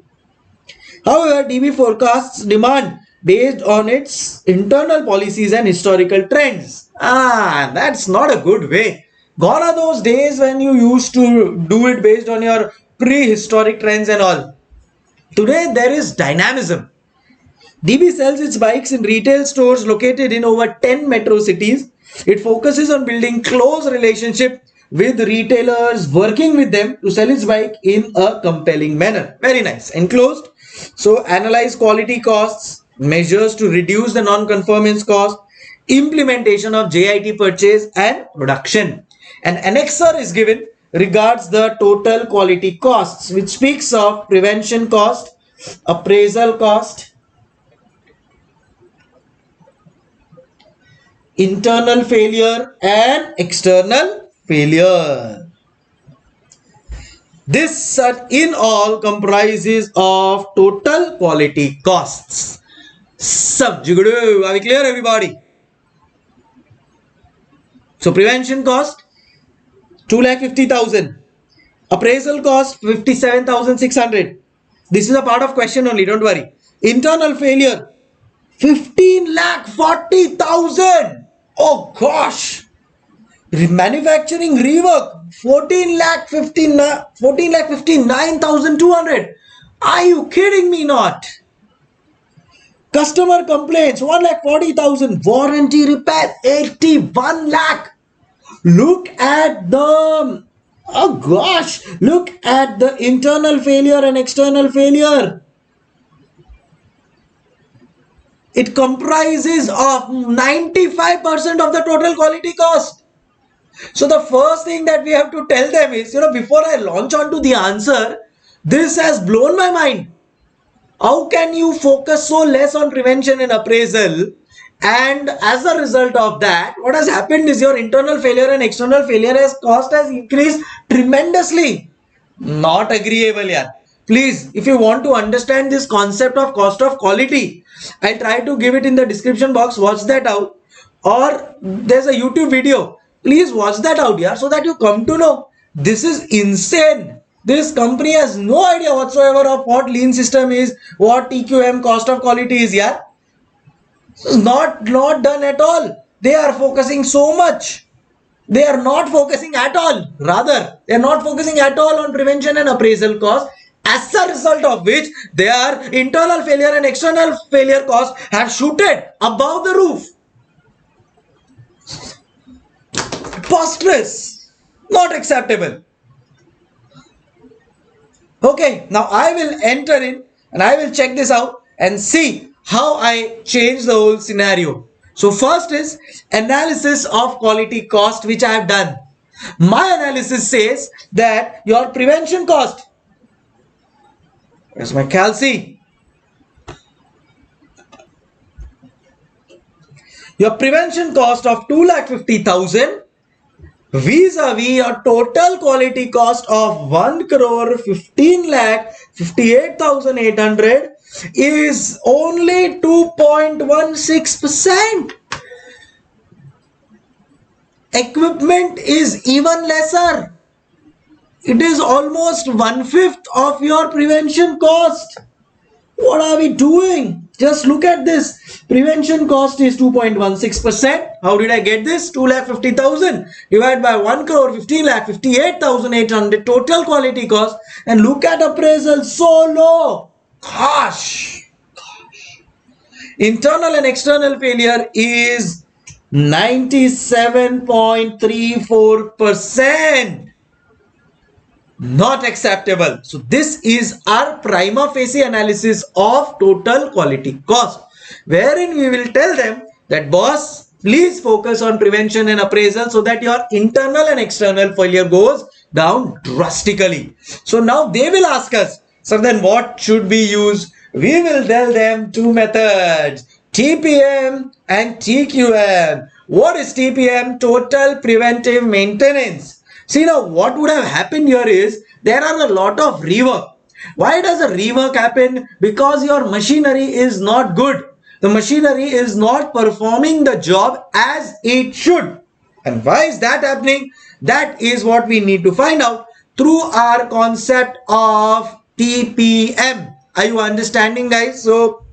A: However, DB forecasts demand based on its internal policies and historical trends. That's not a good way. Gone are those days when you used to do it based on your prehistoric trends and all. Today, there is dynamism. DB sells its bikes in retail stores located in over 10 metro cities. It focuses on building close relationship with retailers, working with them to sell its bike in a compelling manner. Very nice. Enclosed. So analyze quality costs, measures to reduce the non-conformance cost, implementation of JIT purchase and production. An annexer is given regards the total quality costs, which speaks of prevention cost, appraisal cost, internal failure and external failure. This in all comprises of total quality costs. Are we clear, everybody? So prevention cost 2,50,000. Appraisal cost 57,600. This is a part of question only, don't worry. Internal failure 15,40,000. Oh gosh. Manufacturing rework 14,59,200. Are you kidding me not? Customer complaints 1,40,000. Warranty repair 81 lakh. Look at the, oh gosh, look at the internal failure and external failure. It comprises of 95% of the total quality cost. So the first thing that we have to tell them is, before I launch on to the answer, this has blown my mind. How can you focus so less on prevention and appraisal? And as a result of that, what has happened is your internal failure and external failure cost has increased tremendously. Not agreeable, yeah. Please, if you want to understand this concept of cost of quality, I'll try to give it in the description box. Watch that out. Or there's a YouTube video. Please watch that out, yeah, so that you come to know. This is insane. This company has no idea whatsoever of what lean system is, what TQM, cost of quality is, yeah. Not done at all. They are focusing so much. They are not focusing at all. Rather, they are not focusing at all on prevention and appraisal cost. As a result of which, their internal failure and external failure costs have shooted above the roof. Preposterous. Not acceptable. Okay, now I will enter in and I will check this out and see how I change the whole scenario. So first is analysis of quality cost, which I have done. My analysis says that your prevention cost, where's my calci? Your prevention cost of 2,50,000 vis-a-vis a total quality cost of 1,15,58,800 is only 2.16%. Equipment is even lesser. It is almost 1/5 of your prevention cost. What are we doing? Just look at this. Prevention cost is 2.16%. How did I get this? 2,50,000 divided by 1 crore 15 lakh 58,800 total quality cost. And look at appraisal, so low. Gosh. Internal and external failure is 97.34%. Not acceptable. So this is our prima facie analysis of total quality cost, wherein we will tell them that boss, please focus on prevention and appraisal so that your internal and external failure goes down drastically. So now they will ask us, so then what should we use? We will tell them two methods, TPM and TQM. What is TPM? Total preventive maintenance. See, now what would have happened here is there are a lot of rework. Why does a rework happen? Because your machinery is not good. The machinery is not performing the job as it should. And why is that happening? That is what we need to find out through our concept of TPM. Are you understanding, guys? So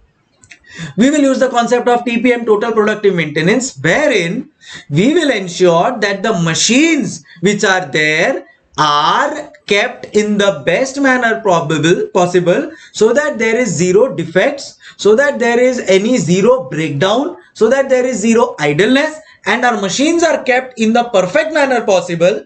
A: we will use the concept of TPM, total productive maintenance, wherein we will ensure that the machines which are there are kept in the best manner possible, so that there is zero defects, so that there is any zero breakdown, so that there is zero idleness, and our machines are kept in the perfect manner possible.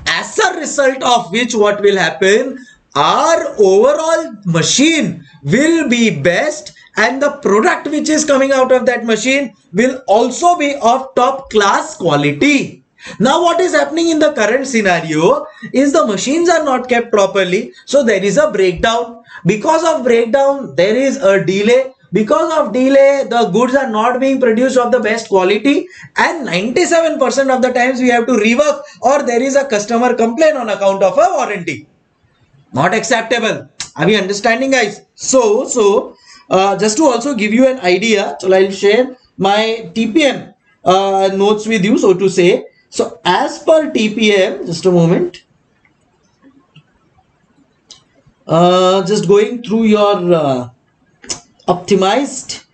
A: As a result of which, what will happen? Our overall machine will be best, and the product which is coming out of that machine will also be of top class quality. Now what is happening in the current scenario is the machines are not kept properly, so there is a breakdown. Because of breakdown, there is a delay. Because of delay, the goods are not being produced of the best quality, and 97% of the times we have to rework, or there is a customer complaint on account of a warranty. Not acceptable. Are we understanding, guys? So just to also give you an idea, so I'll share my TPM notes with you, so to say. So as per TPM, just a moment, just going through your optimized.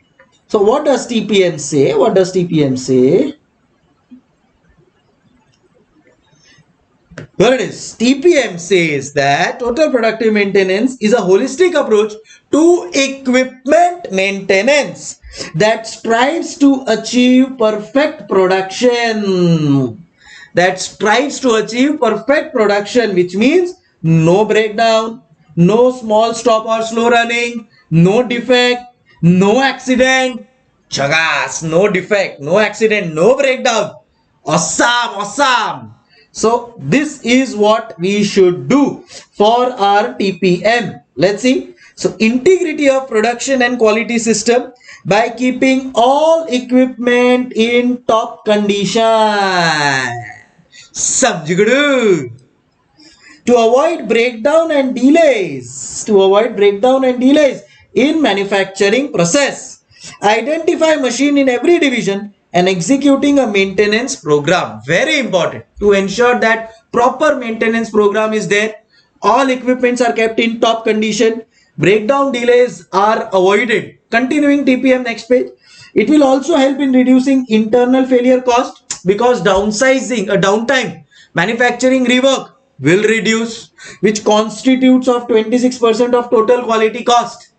A: So what does TPM say? What does TPM say? Here it is. TPM says that total productive maintenance is a holistic approach to equipment maintenance that strives to achieve perfect production. Which means no breakdown, no small stop or slow running, no defect, no accident. Chagas, no defect, no accident, no breakdown. Awesome. So this is what we should do for our TPM. Let's see. So integrity of production and quality system by keeping all equipment in top condition. Samjhgadu. To avoid breakdown and delays. In manufacturing process. Identify machine in every division and executing a maintenance program. Very important to ensure that proper maintenance program is there. All equipments are kept in top condition. Breakdown delays are avoided. Continuing TPM, next page. It will also help in reducing internal failure cost, because downtime, manufacturing rework will reduce, which constitutes of 26% of total quality cost.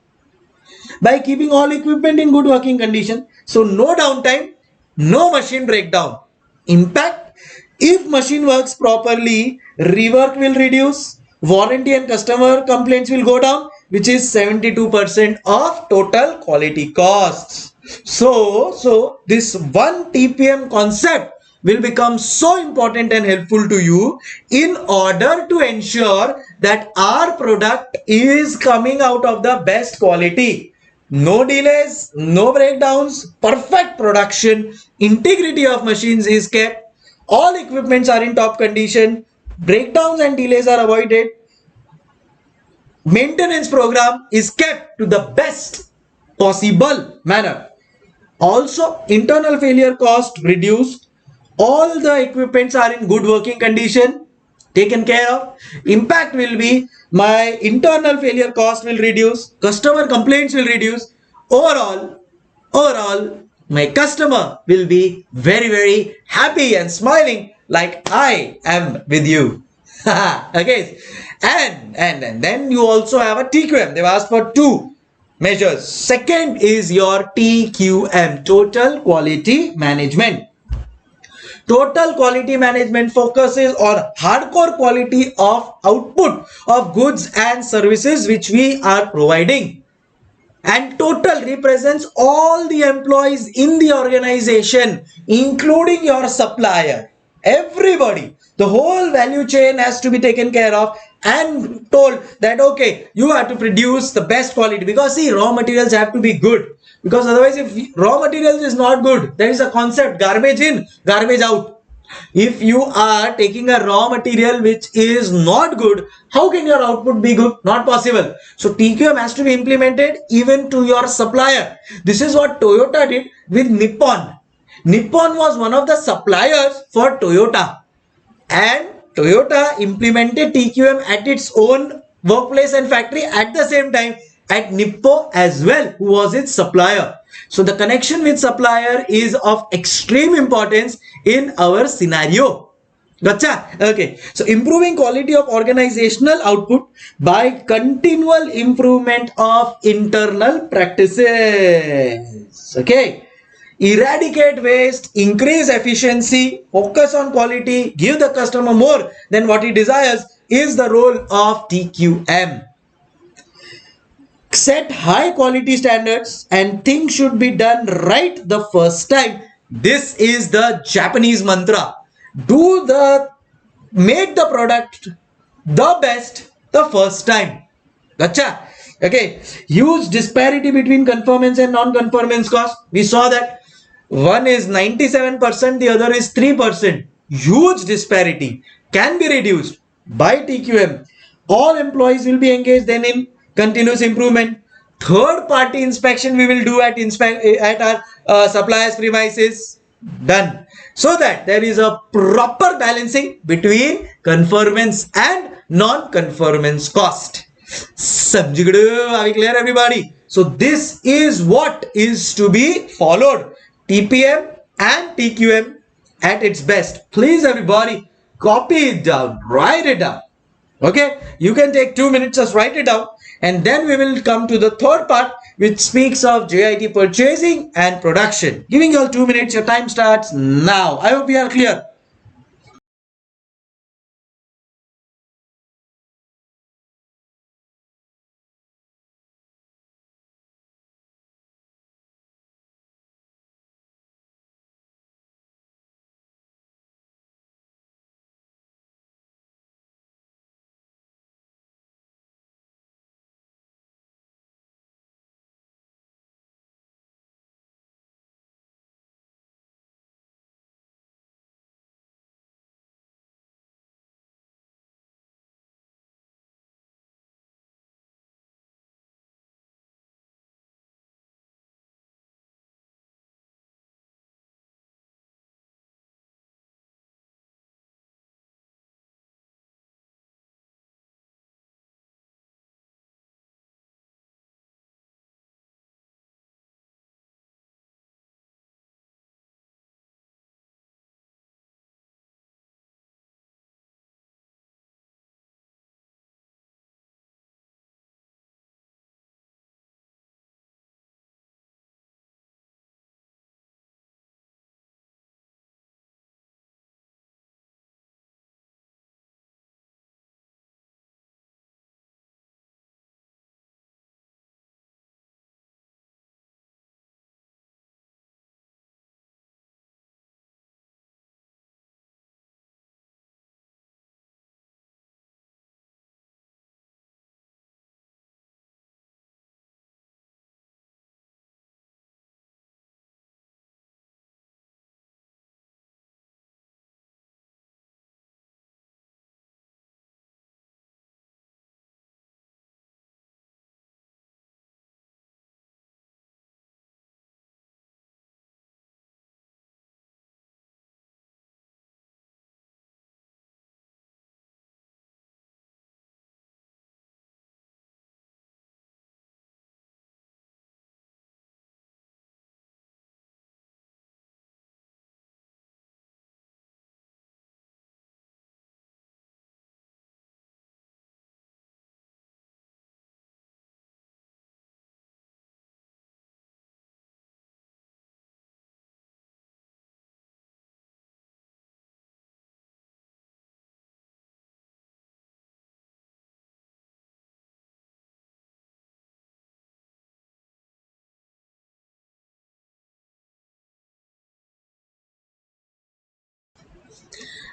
A: By keeping all equipment in good working condition, so no downtime, no machine breakdown. Impact: if machine works properly, rework will reduce, warranty and customer complaints will go down, which is 72% of total quality costs. So this one TPM concept will become so important and helpful to you in order to ensure that our product is coming out of the best quality. No delays, no breakdowns, perfect production, integrity of machines is kept, all equipments are in top condition, breakdowns and delays are avoided, maintenance program is kept to the best possible manner. Also, internal failure cost reduced, all the equipments are in good working condition, taken care of. Impact will be my internal failure cost will reduce, customer complaints will reduce. Overall, my customer will be very, very happy and smiling like I am with you. Okay, and then you also have a TQM. They've asked for two measures. Second is your TQM, total quality management. Total quality management focuses on hardcore quality of output of goods and services which we are providing. And total represents all the employees in the organization, including your supplier. Everybody, the whole value chain has to be taken care of and told that okay, you have to produce the best quality, because see, raw materials have to be good, because otherwise if raw materials is not good, there is a concept garbage in, garbage out. If you are taking a raw material which is not good, how can your output be good? Not possible. So TQM has to be implemented even to your supplier. This is what Toyota did with Nippon. Nippon was one of the suppliers for Toyota, and Toyota implemented TQM at its own workplace and factory at the same time at Nippo as well, who was its supplier. So the connection with supplier is of extreme importance in our scenario. Gotcha? Okay. So improving quality of organizational output by continual improvement of internal practices. Okay. Eradicate waste, increase efficiency, focus on quality, give the customer more than what he desires is the role of TQM. Set high quality standards and things should be done right the first time. This is the Japanese mantra. Make the product the best the first time. Gotcha. Okay. Huge disparity between conformance and non-conformance cost. We saw that one is 97%, the other is 3%. Huge disparity can be reduced by TQM. All employees will be engaged then in continuous improvement. Third party inspection we will do at our suppliers premises. Done. So that there is a proper balancing between conformance and non-conformance cost. Are we clear, everybody? So this is what is to be followed. TPM and TQM at its best. Please, everybody, copy it down, write it down. Okay, you can take 2 minutes, just write it down, and then we will come to the third part, which speaks of JIT purchasing and production. Giving you all 2 minutes, your time starts now. I hope we are clear.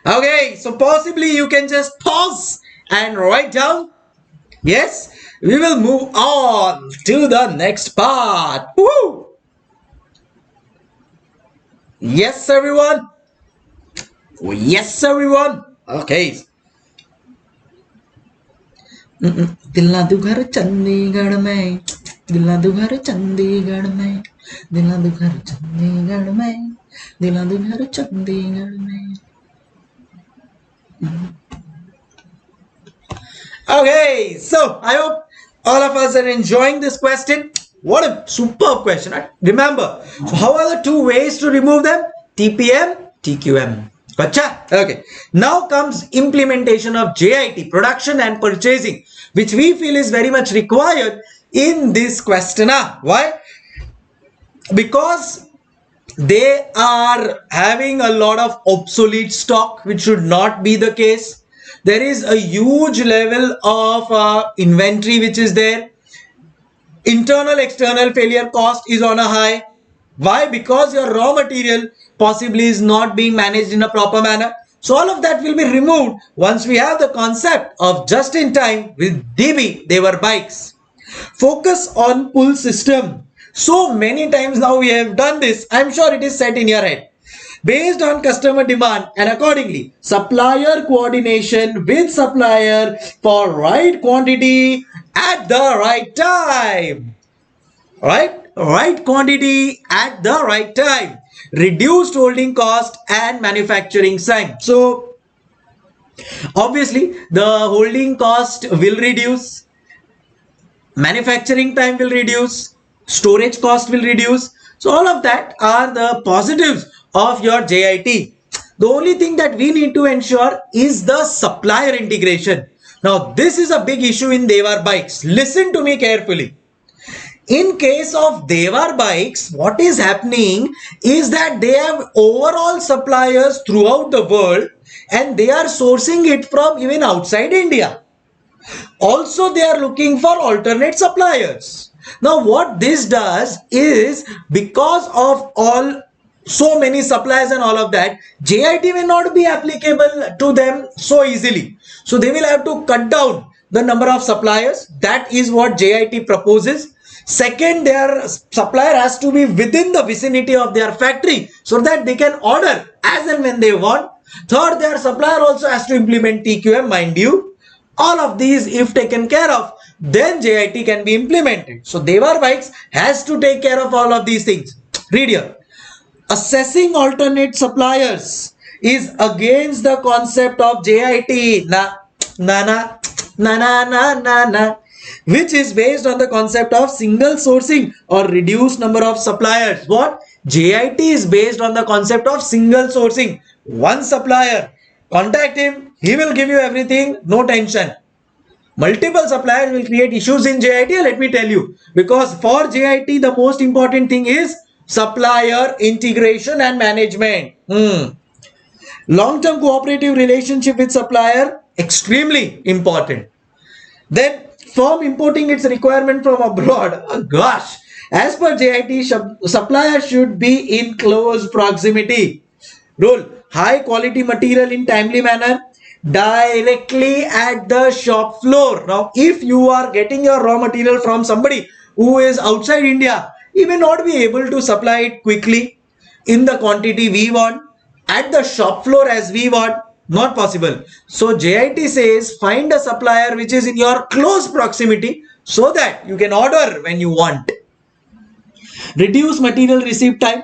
A: Okay, so possibly you can just pause and write down. Yes, we will move on to the next part. Woo! Yes, everyone. Yes, everyone. Okay. दिल दु घर चंडीगढ़ में, दिल दु घर चंडीगढ़ में, दिल दु घर चंडीगढ़ में, दिल दु घर चंडीगढ़ में. Okay, so I hope all of us are enjoying this question. What a superb question. Remember, so how are the two ways to remove them? TPM, TQM. Gotcha? Okay. Now comes implementation of JIT, production and purchasing, which we feel is very much required in this question. Why? Because they are having a lot of obsolete stock, which should not be the case. There is a huge level of inventory which is there. Internal external failure cost is on a high. Why? Because your raw material possibly is not being managed in a proper manner. So all of that will be removed once we have the concept of just in time with DB. They were bikes. Focus on pull system. So many times now we have done this. I'm sure it is set in your head. Based on customer demand and accordingly, supplier coordination with supplier for right quantity at the right time. Right quantity at the right time. Reduced holding cost and manufacturing time. So obviously the holding cost will reduce, manufacturing time will reduce, storage cost will reduce. So all of that are the positives of your JIT. The only thing that we need to ensure is the supplier integration. Now this is a big issue in Devar bikes. Listen to me carefully. In case of Devar bikes, what is happening is that they have overall suppliers throughout the world and they are sourcing it from even outside India. Also, they are looking for alternate suppliers. Now, what this does is, because of so many suppliers and all of that, JIT may not be applicable to them so easily. So they will have to cut down the number of suppliers. That is what JIT proposes. Second, their supplier has to be within the vicinity of their factory so that they can order as and when they want. Third, their supplier also has to implement TQM, mind you. All of these, if taken care of, then JIT can be implemented. So Devar Bikes has to take care of all of these things. Read here. Assessing alternate suppliers is against the concept of JIT. Which is based on the concept of single sourcing or reduced number of suppliers. What? JIT is based on the concept of single sourcing. One supplier, contact him, he will give you everything, no tension. Multiple suppliers will create issues in JIT, let me tell you. Because for JIT, the most important thing is supplier integration and management. Long-term cooperative relationship with supplier, extremely important. Then firm importing its requirement from abroad. Oh, gosh, as per JIT, supplier should be in close proximity. Rule: high quality material in timely manner directly at the shop floor. Now, if you are getting your raw material from somebody who is outside India, he may not be able to supply it quickly in the quantity we want at the shop floor as we want. Not possible. So JIT says find a supplier which is in your close proximity so that you can order when you want. Reduce material receipt time.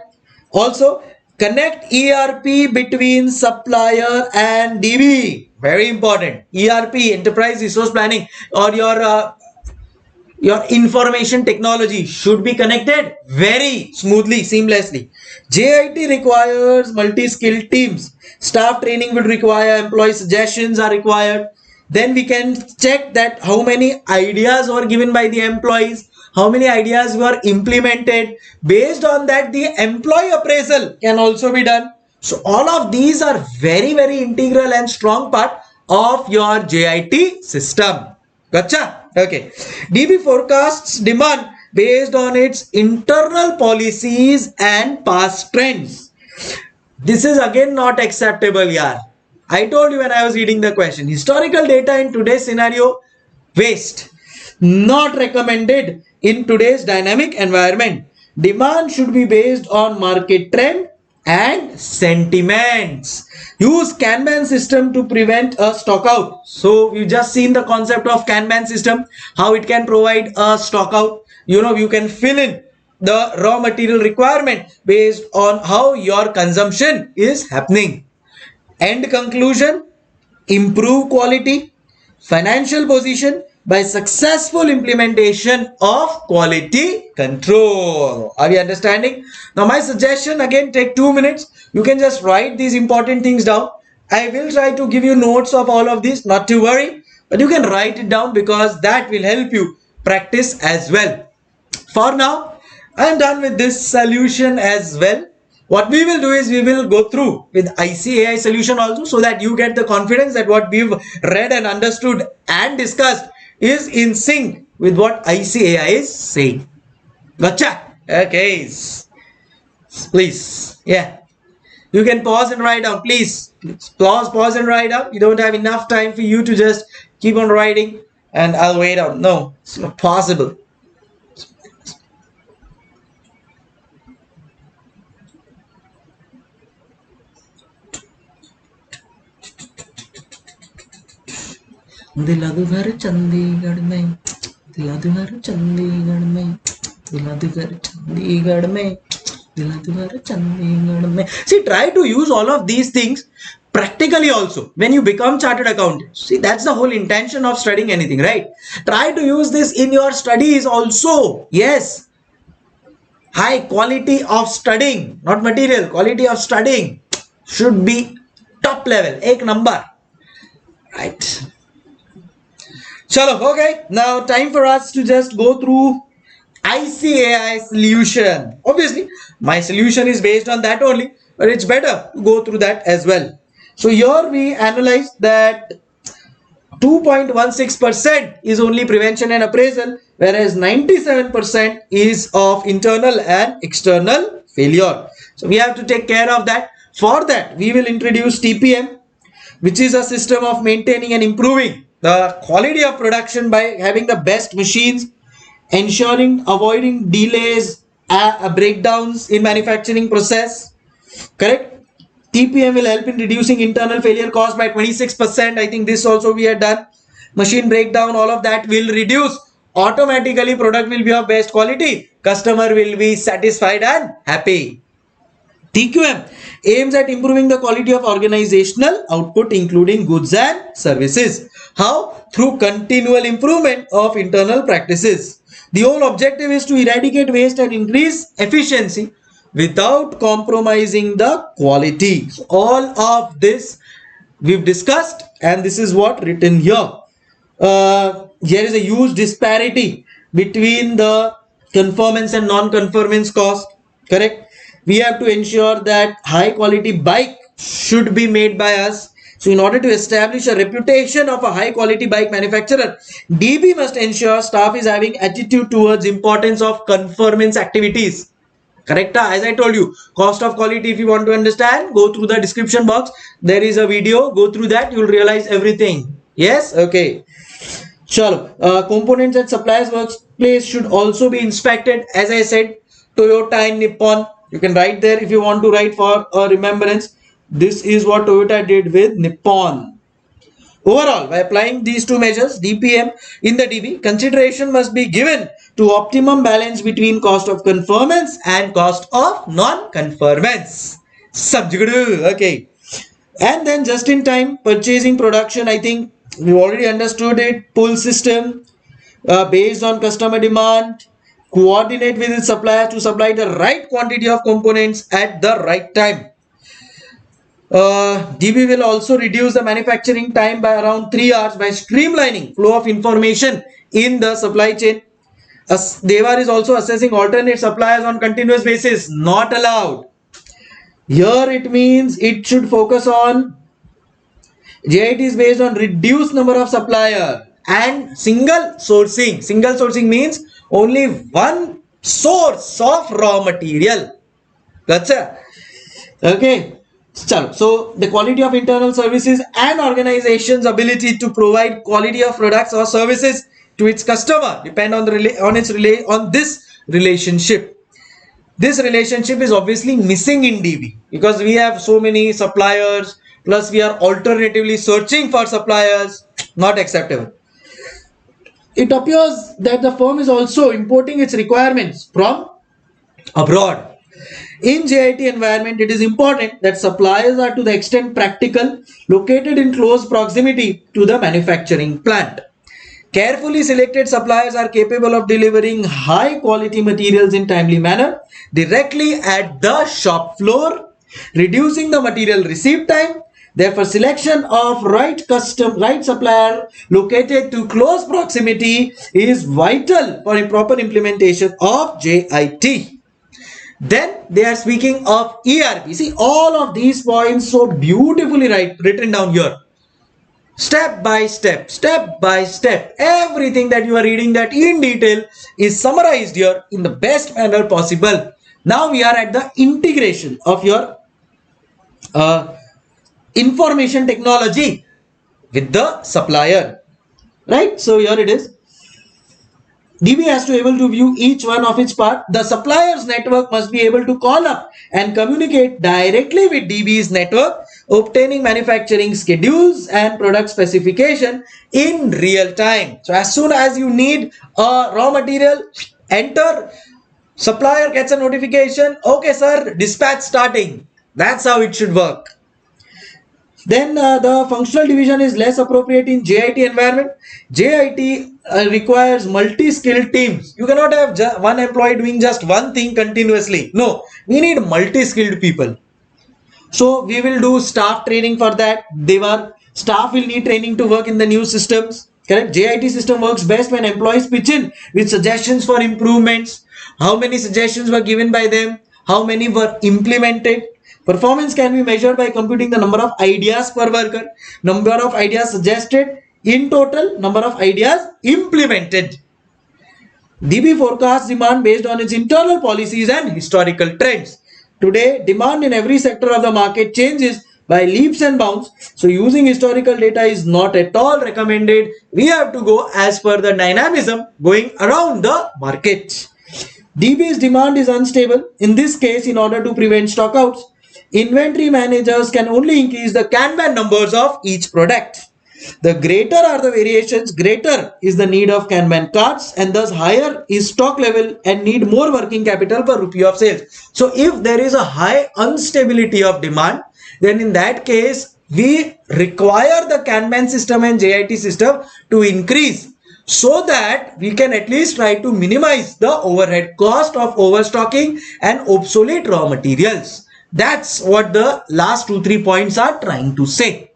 A: Also, connect ERP between supplier and DB. Very important. ERP, enterprise resource planning, or your information technology should be connected very smoothly, seamlessly. JIT requires multi-skilled teams. Staff training will require, employee suggestions are required. Then we can check that how many ideas were given by the employees, how many ideas were implemented. Based on that, the employee appraisal can also be done. So all of these are very, very integral and strong part of your JIT system. Gotcha? Okay. DB forecasts demand based on its internal policies and past trends. This is again not acceptable, yaar. I told you when I was reading the question, historical data in today's scenario, waste. Not recommended in today's dynamic environment. Demand should be based on market trend and sentiments. Use Kanban system to prevent a stock out. So we've just seen the concept of Kanban system, how it can provide a stock out. You can fill in the raw material requirement based on how your consumption is happening. End conclusion: improve quality, financial position by successful implementation of quality control. Are you understanding? Now my suggestion, again, take 2 minutes. You can just write these important things down. I will try to give you notes of all of this, not to worry, but you can write it down because that will help you practice as well. For now, I am done with this solution as well. What we will do is we will go through with ICAI solution also, so that you get the confidence that what we've read and understood and discussed is in sync with what ICAI is saying. Gotcha? Okay. Please. Yeah. You can pause and write down. Please. Pause and write down. You don't have enough time for you to just keep on writing and I'll wait out. No, it's not possible. दिलादुगर Chandigarh में, दिलादुगर चंडीगढ़ में, दिलादुगर चंडीगढ़ में, दिलादुगर चंडीगढ़ में. See, try to use all of these things practically also when you become chartered accountant. See, that's the whole intention of studying anything, right? Try to use this in your studies also. Yes, high quality of studying, not material, quality of studying should be top level, ek number, right? Chalo, okay, now time for us to just go through ICAI solution. Obviously, my solution is based on that only, but it's better to go through that as well. So here we analyze that 2.16% is only prevention and appraisal, whereas 97% is of internal and external failure. So we have to take care of that. For that, we will introduce TPM, which is a system of maintaining and improving the quality of production by having the best machines, ensuring avoiding delays, breakdowns in manufacturing process. Correct? TPM will help in reducing internal failure cost by 26%. I think this also we had done. Machine breakdown, all of that will reduce. Automatically product will be of best quality. Customer will be satisfied and happy. TQM aims at improving the quality of organizational output, including goods and services. How? Through continual improvement of internal practices. The whole objective is to eradicate waste and increase efficiency without compromising the quality. So all of this we've discussed, and this is what written here. Here is a huge disparity between the conformance and non-conformance cost. Correct? We have to ensure that high quality bike should be made by us. So in order to establish a reputation of a high quality bike manufacturer, DB must ensure staff is having attitude towards importance of conformance activities. Correct? As I told you, cost of quality, if you want to understand, go through the description box. There is a video. Go through that. You will realize everything. Yes? Okay. Chalo. Components at suppliers workplace should also be inspected. As I said, Toyota and Nippon. You can write there if you want to write for a remembrance. This is what Toyota did with Nippon. Overall, by applying these two measures, DPM in the DB, consideration must be given to optimum balance between cost of conformance and cost of non-conformance. Subject. Okay. And then just in time purchasing production, I think we already understood it. Pull system based on customer demand. Coordinate with its supplier to supply the right quantity of components at the right time. DB will also reduce the manufacturing time by around 3 hours by streamlining flow of information in the supply chain. Devar is also assessing alternate suppliers on continuous basis. Not allowed. Here it means it should focus on JIT is based on reduced number of supplier and single sourcing. Single sourcing means only one source of raw material. That's it. Okay. So the quality of internal services and organization's ability to provide quality of products or services to its customer depend on this relationship. This relationship is obviously missing in DB because we have so many suppliers, plus we are alternatively searching for suppliers. Not acceptable. It appears that the firm is also importing its requirements from abroad. In JIT environment, it is important that suppliers are to the extent practical located in close proximity to the manufacturing plant. Carefully selected suppliers are capable of delivering high quality materials in timely manner directly at the shop floor, reducing the material receipt time. Therefore, selection of right supplier located to close proximity is vital for a proper implementation of JIT. Then they are speaking of ERP. See, all of these points so beautifully written down here. Step by step, everything that you are reading that in detail is summarized here in the best manner possible. Now we are at the integration of your information technology with the supplier, right? So here it is. DB has to be able to view each one of its part. The supplier's network must be able to call up and communicate directly with DB's network, obtaining manufacturing schedules and product specification in real time. So as soon as you need a raw material, enter, supplier gets a notification, okay sir, dispatch starting. That's how it should work. Then the functional division is less appropriate in JIT environment. JIT requires multi-skilled teams. You cannot have one employee doing just one thing continuously. No, we need multi-skilled people. So we will do staff training for that. Staff will need training to work in the new systems. Correct? JIT system works best when employees pitch in with suggestions for improvements. How many suggestions were given by them? How many were implemented? Performance can be measured by computing the number of ideas per worker, number of ideas suggested, in total, number of ideas implemented. DB forecasts demand based on its internal policies and historical trends. Today, demand in every sector of the market changes by leaps and bounds. So using historical data is not at all recommended. We have to go as per the dynamism going around the market. DB's demand is unstable. In this case, in order to prevent stockouts, inventory managers can only increase the Kanban numbers of each product. The greater are the variations, greater is the need of Kanban cards, and thus higher is stock level and need more working capital per rupee of sales. So if there is a high instability of demand, then in that case, we require the Kanban system and JIT system to increase so that we can at least try to minimize the overhead cost of overstocking and obsolete raw materials. That's what the last 2-3 points are trying to say.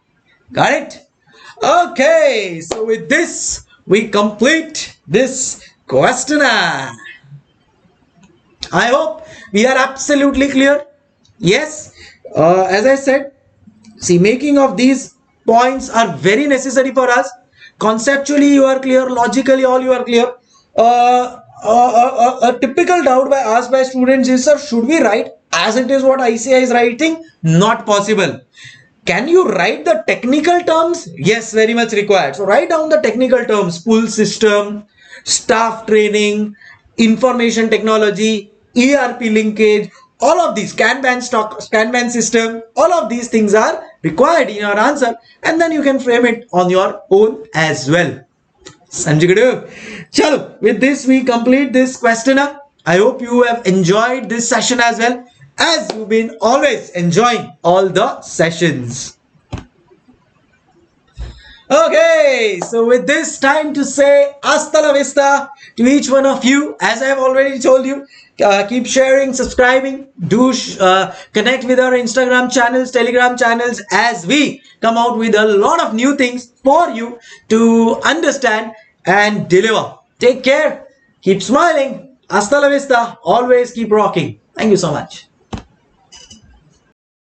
A: Got it? Okay, so with this, we complete this questionnaire. I hope we are absolutely clear. Yes, as I said, see, making of these points are very necessary for us. Conceptually, you are clear. Logically, all you are clear. A typical doubt asked by students is, sir, should we write as it is what ICAI is writing? Not possible. Can you write the technical terms? Yes, very much required. So write down the technical terms: pull system, staff training, information technology, ERP linkage, all of these, Kanban system, all of these things are required in your answer, and then you can frame it on your own as well. Chalo, with this we complete this questionnaire. I hope you have enjoyed this session as well, as you've been always enjoying all the sessions. Okay, so with this, time to say hasta la vista to each one of you. As I have already told you, keep sharing, subscribing, do connect with our Instagram channels, Telegram channels, as we come out with a lot of new things for you to understand and deliver. Take care, keep smiling, hasta la vista, always keep rocking. Thank you so much.